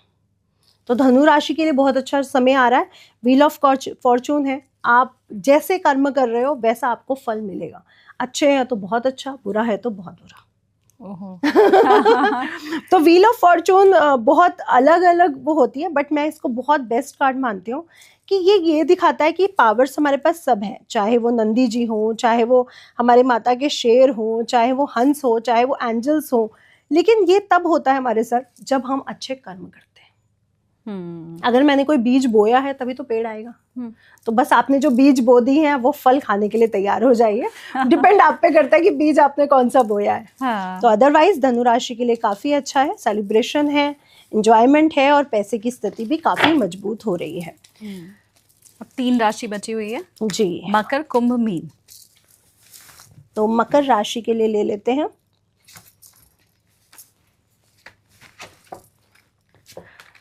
S2: तो धनु राशि के लिए बहुत अच्छा समय आ रहा है। व्हील ऑफ फॉर्चून है, आप जैसे कर्म कर रहे हो वैसा आपको फल मिलेगा। अच्छे है तो बहुत अच्छा, बुरा है तो बहुत बुरा। तो व्हील ऑफ फॉर्चून बहुत अलग अलग वो होती है, बट मैं इसको बहुत बेस्ट कार्ड मानती हूँ कि ये दिखाता है कि पावर्स हमारे पास सब है, चाहे वो नंदी जी हो, चाहे वो हमारे माता के शेर हो, चाहे वो हंस हो, चाहे वो एंजल्स हो, लेकिन ये तब होता है हमारे साथ जब हम अच्छे कर्म करते हैं। अगर मैंने कोई बीज बोया है तभी तो पेड़ आएगा। तो बस आपने जो बीज बो दी है वो फल खाने के लिए तैयार हो जाइए। डिपेंड आप पे करता है कि बीज आपने कौन सा बोया है। हाँ। तो अदरवाइज धनु राशि के लिए काफी अच्छा है, सेलिब्रेशन है, एंजॉयमेंट है और पैसे की स्थिति भी काफी मजबूत हो रही है।
S1: अब 3 राशि बची हुई है
S2: जी,
S1: मकर, कुंभ, मीन।
S2: तो मकर राशि के लिए ले लेते हैं।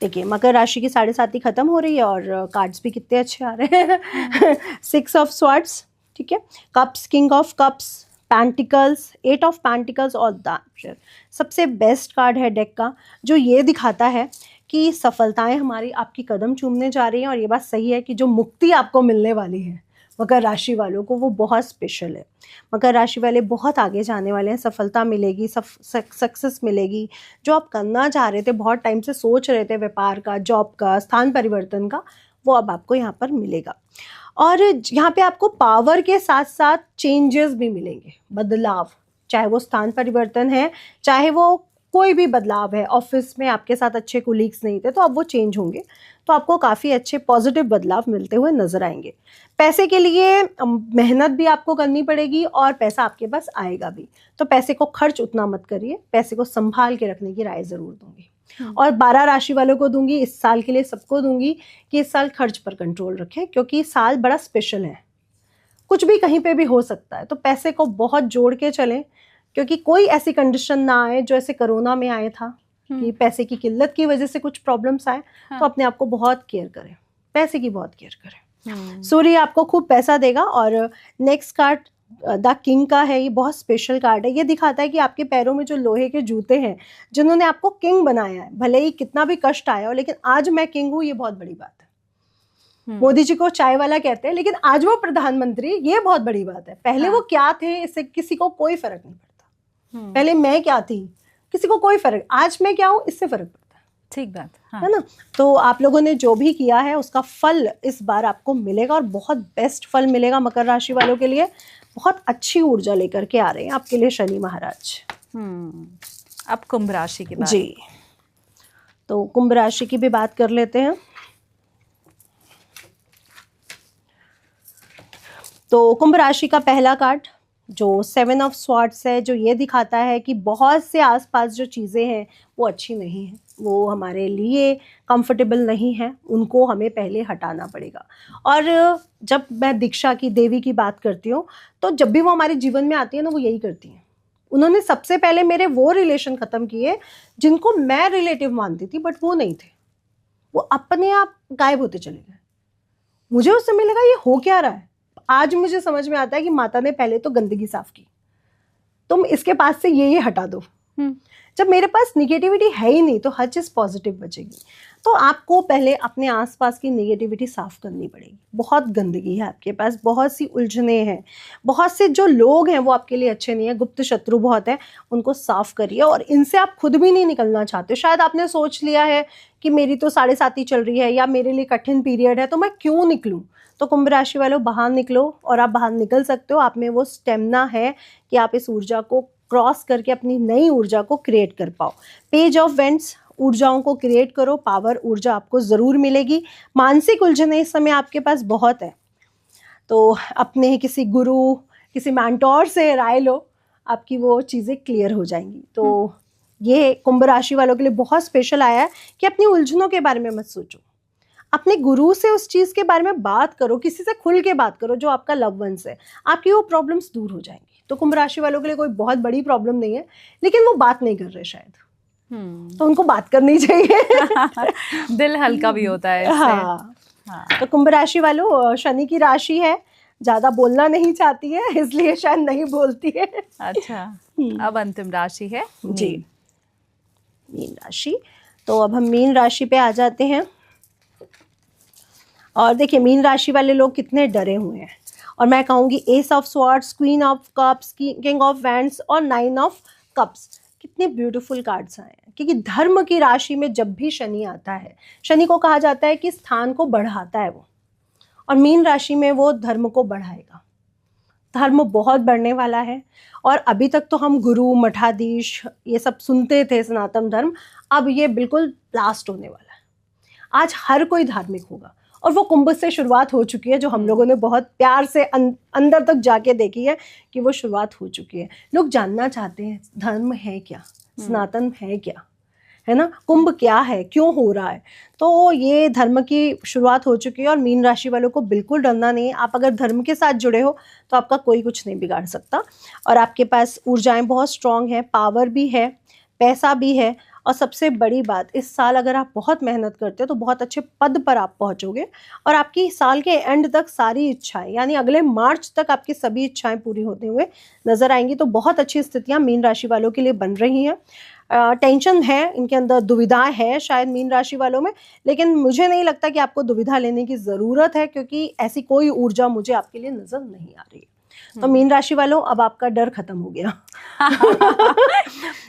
S2: देखिए मकर राशि की 7.5 खत्म हो रही है और कार्ड्स भी कितने अच्छे आ रहे हैं। 6 ऑफ स्वार्ड्स, ठीक है, cups, king of cups, pentacles, 8 of pentacles और द सबसे बेस्ट कार्ड है डेक का, जो ये दिखाता है कि सफलताएं हमारी आपकी कदम चूमने जा रही हैं। और ये बात सही है कि जो मुक्ति आपको मिलने वाली है मकर राशि वालों को वो बहुत स्पेशल है। मकर राशि वाले बहुत आगे जाने वाले हैं, सफलता मिलेगी, सक्सेस मिलेगी। जो आप करना चाह रहे थे, बहुत टाइम से सोच रहे थे, व्यापार का, जॉब का, स्थान परिवर्तन का, वो अब आपको यहाँ पर मिलेगा। और यहाँ पे आपको पावर के साथ साथ चेंजेस भी मिलेंगे, बदलाव, चाहे वो स्थान परिवर्तन है, चाहे वो कोई भी बदलाव है। ऑफिस में आपके साथ अच्छे कोलीग्स नहीं थे तो अब वो चेंज होंगे, तो आपको काफ़ी अच्छे पॉजिटिव बदलाव मिलते हुए नजर आएंगे। पैसे के लिए मेहनत भी आपको करनी पड़ेगी और पैसा आपके पास आएगा भी। तो पैसे को खर्च उतना मत करिए, पैसे को संभाल के रखने की राय ज़रूर दूंगी। और 12 राशि वालों को दूंगी, इस साल के लिए सबको दूंगी कि इस साल खर्च पर कंट्रोल रखें, क्योंकि साल बड़ा स्पेशल है, कुछ भी कहीं पे भी हो सकता है। तो पैसे को बहुत जोड़ के चलें, क्योंकि कोई ऐसी कंडीशन ना आए जो ऐसे कोरोना में आया था कि पैसे की किल्लत की वजह से कुछ प्रॉब्लम्स आए। हाँ। तो अपने आप को बहुत केयर करें, पैसे की बहुत केयर करें। सूर्य आपको खूब पैसा देगा। और नेक्स्ट कार्ड द किंग का है, ये बहुत स्पेशल कार्ड है। ये दिखाता है कि आपके पैरों में जो लोहे के जूते हैं, जिन्होंने आपको किंग बनाया है, भले ही कितना भी कष्ट आया हो, लेकिन आज मैं किंग हूँ, ये बहुत बड़ी बात है। मोदी जी को चाय वाला कहते हैं, लेकिन आज वो प्रधानमंत्री, ये बहुत बड़ी बात है। पहले हाँ। वो क्या थे इससे किसी को कोई फर्क नहीं पड़ता। पहले मैं क्या थी किसी को कोई फर्क, आज मैं क्या हूँ इससे फर्क पड़ता है। ठीक बात हाँ। है ना। तो आप लोगों ने जो भी किया है उसका फल इस बार आपको मिलेगा और बहुत बेस्ट फल मिलेगा। मकर राशि वालों के लिए बहुत अच्छी ऊर्जा लेकर के आ रहे हैं आपके लिए शनि महाराज।
S1: अब कुंभ राशि की बात।
S2: जी, तो कुंभ राशि की भी बात कर लेते हैं। तो कुंभ राशि का पहला कार्ड जो 7 ऑफ स्वॉर्ड्स है, जो ये दिखाता है कि बहुत से आसपास जो चीज़ें हैं वो अच्छी नहीं हैं, वो हमारे लिए कंफर्टेबल नहीं है, उनको हमें पहले हटाना पड़ेगा। और जब मैं दीक्षा की, देवी की बात करती हूँ, तो जब भी वो हमारे जीवन में आती है ना, वो यही करती हैं। उन्होंने सबसे पहले मेरे वो रिलेशन ख़त्म किए जिनको मैं रिलेटिव मानती थी, बट वो नहीं थे, वो अपने आप गायब होते चले गए। मुझे उस समय लगा ये हो क्या रहा है। आज मुझे समझ में आता है कि माता ने पहले तो गंदगी साफ की, तुम इसके पास से ये हटा दो। जब मेरे पास निगेटिविटी है ही नहीं तो हर चीज़ पॉजिटिव बचेगी। तो आपको पहले अपने आसपास की निगेटिविटी साफ करनी पड़ेगी। बहुत गंदगी है आपके पास, बहुत सी उलझने हैं, बहुत से जो लोग हैं वो आपके लिए अच्छे नहीं है, गुप्त शत्रु बहुत है, उनको साफ करिए। और इनसे आप खुद भी नहीं निकलना चाहते, शायद आपने सोच लिया है कि मेरी तो 7.5 चल रही है या मेरे लिए कठिन पीरियड है, तो मैं क्यों निकलूं। तो कुंभ राशि वालों, बाहर निकलो, और आप बाहर निकल सकते हो। आप में वो स्टेमिना है कि आप इस ऊर्जा को क्रॉस करके अपनी नई ऊर्जा को क्रिएट कर पाओ। पेज ऑफ वेंट्स, ऊर्जाओं को क्रिएट करो, पावर ऊर्जा आपको ज़रूर मिलेगी। मानसिक उलझने इस समय आपके पास बहुत है, तो अपने किसी गुरु, किसी मेंटोर से राय लो, आपकी वो चीज़ें क्लियर हो जाएंगी। तो ये कुंभ राशि वालों के लिए बहुत स्पेशल आया है कि अपनी उलझनों के बारे में मत सोचो, अपने गुरु से उस चीज़ के बारे में बात करो, किसी से खुल के बात करो जो आपका लव वंस है, आपकी वो प्रॉब्लम्स दूर हो जाएंगी। तो कुंभ राशि वालों के लिए कोई बहुत बड़ी प्रॉब्लम नहीं है, लेकिन वो बात नहीं कर रहे शायद, तो उनको बात करनी चाहिए।
S1: दिल हल्का भी होता है इससे।
S2: हाँ। तो कुंभ राशि वालों, शनि की राशि है, ज्यादा बोलना नहीं चाहती है, इसलिए शायद नहीं बोलती है।
S1: अच्छा, अब अंतिम राशि है
S2: जी, मीन राशि। तो अब हम मीन राशि पे आ जाते हैं। और देखिए, मीन राशि वाले लोग कितने डरे हुए हैं। और मैं कहूँगी S of swords, queen of cups, king of wands और 9 ऑफ कप्स, कितने ब्यूटीफुल कार्ड्स आए हैं। क्योंकि धर्म की राशि में जब भी शनि आता है, शनि को कहा जाता है कि स्थान को बढ़ाता है वो, और मीन राशि में वो धर्म को बढ़ाएगा। धर्म बहुत बढ़ने वाला है। और अभी तक तो हम गुरु, मठाधीश ये सब सुनते थे, सनातन धर्म, अब ये बिल्कुल ब्लास्ट होने वाला है। आज हर कोई धार्मिक होगा, और वो कुंभ से शुरुआत हो चुकी है, जो हम लोगों ने बहुत प्यार से अंदर तक जाके देखी है कि वो शुरुआत हो चुकी है। लोग जानना चाहते हैं धर्म है क्या, सनातन है क्या, है ना, कुंभ क्या है, क्यों हो रहा है। तो ये धर्म की शुरुआत हो चुकी है, और मीन राशि वालों को बिल्कुल डरना नहीं है। आप अगर धर्म के साथ जुड़े हो तो आपका कोई कुछ नहीं बिगाड़ सकता। और आपके पास ऊर्जाएं बहुत स्ट्रांग है, पावर भी है, पैसा भी है, और सबसे बड़ी बात, इस साल अगर आप बहुत मेहनत करते हो तो बहुत अच्छे पद पर आप पहुंचोगे। और आपकी साल के एंड तक सारी इच्छाएं, यानी अगले मार्च तक आपकी सभी इच्छाएं पूरी होते हुए नजर आएंगी। तो बहुत अच्छी स्थितियां मीन राशि वालों के लिए बन रही हैं। टेंशन है, इनके अंदर दुविधा है शायद मीन राशि वालों में, लेकिन मुझे नहीं लगता कि आपको दुविधा लेने की ज़रूरत है, क्योंकि ऐसी कोई ऊर्जा मुझे आपके लिए नज़र नहीं आ रही है। तो मीन राशि वालों, अब आपका डर खत्म हो गया।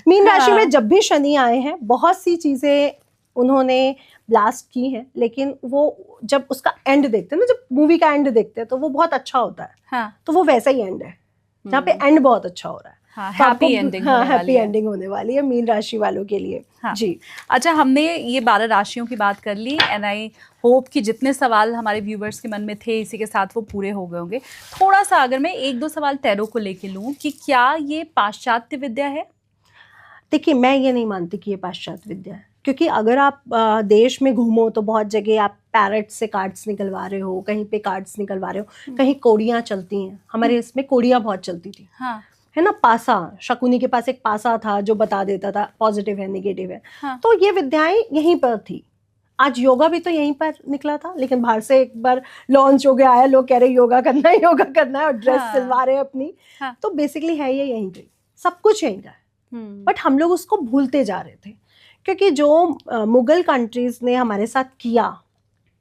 S2: मीन राशि में जब भी शनि आए हैं, बहुत सी चीज़ें उन्होंने ब्लास्ट की हैं, लेकिन वो जब उसका एंड देखते हैं ना, जब मूवी का एंड देखते हैं तो वो बहुत अच्छा होता है।
S1: हाँ।
S2: तो वो वैसा ही एंड है जहाँ पे एंड बहुत अच्छा हो रहा है।
S1: हाँ,
S2: तो
S1: हैप्पी एंडिंग होने वाली
S2: हैप्पी
S1: है।
S2: एंडिंग होने वाली है मीन राशि वालों के लिए।
S1: हाँ।
S2: जी,
S1: अच्छा, हमने ये 12 राशियों की बात कर ली, एंड आई होप कि जितने सवाल हमारे व्यूवर्स के मन में थे इसी के साथ वो पूरे हो गए होंगे। थोड़ा सा अगर मैं 1-2 सवाल टैरो को लेके लूँ कि क्या ये पाश्चात्य विद्या है?
S2: देखिए, मैं ये नहीं मानती कि ये पाश्चात्य विद्या है, क्योंकि अगर आप देश में घूमो तो बहुत जगह आप पैरट से कार्ड्स निकलवा रहे हो, कहीं पे कार्ड्स निकलवा रहे हो, कहीं कोड़ियाँ चलती हैं। हमारे इसमें कोड़ियाँ बहुत चलती थी,
S1: हाँ।
S2: है ना, पासा, शकुनी के पास एक पासा था जो बता देता था पॉजिटिव है, नेगेटिव है।
S1: हाँ।
S2: तो ये विद्याएं यहीं पर थी। आज योगा भी तो यहीं पर निकला था, लेकिन बाहर से एक बार लॉन्च हो गया आया, लोग कह रहे योगा करना है, योगा करना है, और ड्रेस
S1: हाँ।
S2: सिलवा रहे हैं अपनी।
S1: हाँ।
S2: तो बेसिकली है ये यहीं पे, सब कुछ यहीं का है। बट हम लोग उसको भूलते जा रहे थे, क्योंकि जो मुगल कंट्रीज ने हमारे साथ किया,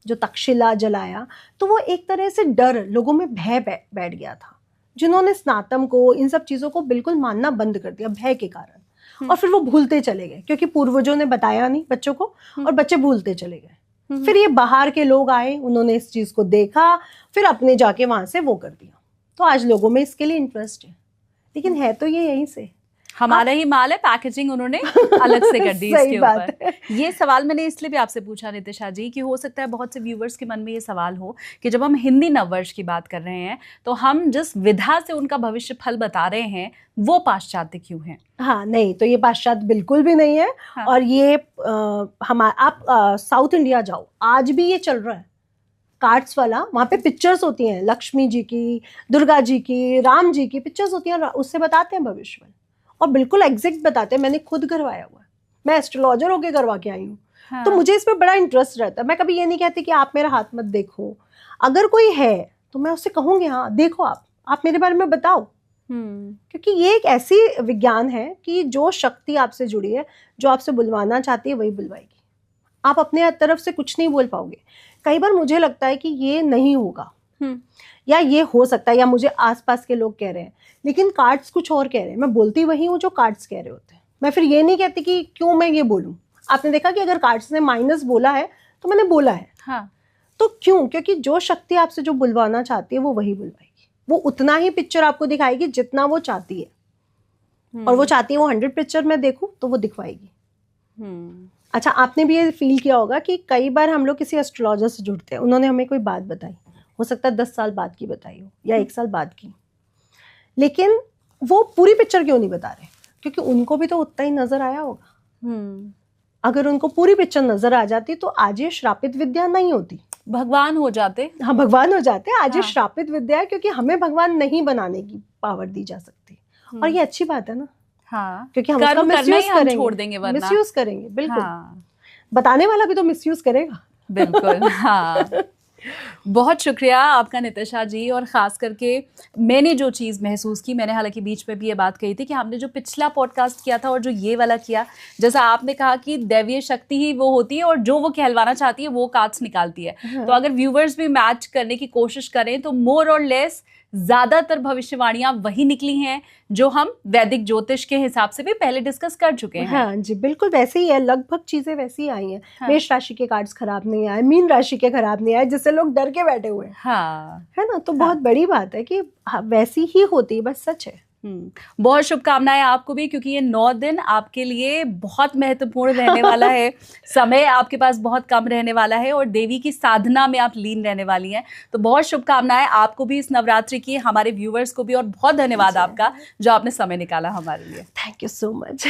S2: जो तक्षशिला जलाया, तो वो एक तरह से डर, लोगों में भय बैठ गया था, जिन्होंने स्नातम को, इन सब चीज़ों को बिल्कुल मानना बंद कर दिया भय के कारण। और फिर वो भूलते चले गए, क्योंकि पूर्वजों ने बताया नहीं बच्चों को, और बच्चे भूलते चले गए। फिर ये बाहर के लोग आए, उन्होंने इस चीज़ को देखा, फिर अपने जाके वहाँ से वो कर दिया। तो आज लोगों में इसके लिए इंटरेस्ट है, लेकिन है तो ये यहीं से।
S1: हमारा ही माल है, पैकेजिंग उन्होंने अलग से कर दी इसके ऊपर। ये सवाल मैंने इसलिए भी आपसे पूछा नितिशा जी कि हो सकता है बहुत से व्यूवर्स के मन में ये सवाल हो कि जब हम हिंदी नववर्ष की बात कर रहे हैं तो हम जिस विधा से उनका भविष्य फल बता रहे हैं वो पाश्चात्य क्यों है?
S2: हाँ, नहीं, तो ये पाश्चात्य बिल्कुल भी नहीं है। हाँ। और ये आप साउथ इंडिया जाओ, आज भी ये चल रहा है कार्ड्स वाला। वहाँ पे पिक्चर्स होती हैं लक्ष्मी जी की, दुर्गा जी की, राम जी की पिक्चर्स होती हैं, उससे बताते हैं भविष्य और बिल्कुल एग्जैक्ट बताते हैं। मैंने खुद करवाया हुआ है, मैं एस्ट्रोलॉजर होके करवा के आई हूँ। हाँ। तो मुझे इसमें बड़ा इंटरेस्ट रहता है। मैं कभी ये नहीं कहती कि आप मेरा हाथ मत देखो, अगर कोई है तो मैं उससे कहूँगी हाँ देखो आप मेरे बारे में बताओ। क्योंकि ये एक ऐसी विज्ञान है कि जो शक्ति आपसे जुड़ी है, जो आपसे बुलवाना चाहती है वही बुलवाएगी। आप अपने तरफ से कुछ नहीं बोल पाओगे। कई बार मुझे लगता है कि ये नहीं होगा या ये हो सकता है, या मुझे आसपास के लोग कह रहे हैं, लेकिन कार्ड्स कुछ और कह रहे हैं। मैं बोलती वही हूँ जो कार्ड्स कह रहे होते हैं। मैं फिर ये नहीं कहती कि क्यों मैं ये बोलूँ। आपने देखा कि अगर कार्ड्स ने माइनस बोला है तो मैंने बोला है। हाँ। तो क्यों? क्योंकि जो शक्ति आपसे जो बुलवाना चाहती है वो वही बुलवाएगी। वो उतना ही पिक्चर आपको दिखाएगी जितना वो चाहती है। और वो चाहती है वो 100 पिक्चर में देखूं तो वो दिखवाएगी। अच्छा, आपने भी ये फील किया होगा कि कई बार हम लोग किसी एस्ट्रोलॉजर से जुड़ते हैं, उन्होंने हमें कोई बात बताई, हो सकता है 10 साल बाद की बताई हो या 1 साल बाद की, लेकिन वो पूरी पिक्चर क्यों नहीं बता रहे? क्योंकि उनको भी तो उतना ही नजर आया होगा। अगर उनको पूरी पिक्चर नजर आ जाती तो आज ये श्रापित विद्या नहीं होती,
S1: भगवान हो जाते।
S2: हाँ, भगवान हो जाते। आज ये श्रापित विद्या है क्योंकि हमें भगवान नहीं बनाने की पावर दी जा सकती। और ये अच्छी बात है ना। हाँ, क्योंकि हम उसका मिसयूज करेंगे, छोड़ देंगे, मिसयूज करेंगे। बिल्कुल। हाँ। बताने वाला भी तो मिसयूज करेगा।
S1: बिल्कुल। हाँ। बहुत शुक्रिया आपका नितिशा जी। और ख़ास करके मैंने जो चीज़ महसूस की, मैंने हालांकि बीच में भी ये बात कही थी कि हमने जो पिछला पॉडकास्ट किया था और जो ये वाला किया, जैसा आपने कहा कि दैवीय शक्ति ही वो होती है और जो वो कहलवाना चाहती है वो कार्ड्स निकालती है। हाँ। तो अगर व्यूवर्स भी मैच करने की कोशिश करें तो मोर और लेस ज़्यादातर भविष्यवाणियां वही निकली हैं जो हम वैदिक ज्योतिष के हिसाब से भी पहले डिस्कस कर चुके हैं।
S2: हाँ जी, बिल्कुल वैसे ही है, लगभग चीजें वैसी ही आई हैं। हाँ। मेष राशि के कार्ड्स खराब नहीं आए, मीन राशि के खराब नहीं आए, जिससे लोग डर के बैठे हुए हैं। हाँ। है ना। तो बहुत बड़ी बात है कि वैसी ही होती है, बस सच है।
S1: बहुत शुभकामनाएं आपको भी, क्योंकि ये 9 दिन आपके लिए बहुत महत्वपूर्ण रहने वाला है। समय आपके पास बहुत कम रहने वाला है और देवी की साधना में आप लीन रहने वाली हैं। तो बहुत शुभकामनाएं आपको भी इस नवरात्रि की, हमारे व्यूवर्स को भी, और बहुत धन्यवाद आपका जो आपने समय निकाला हमारे लिए।
S2: Thank you so much.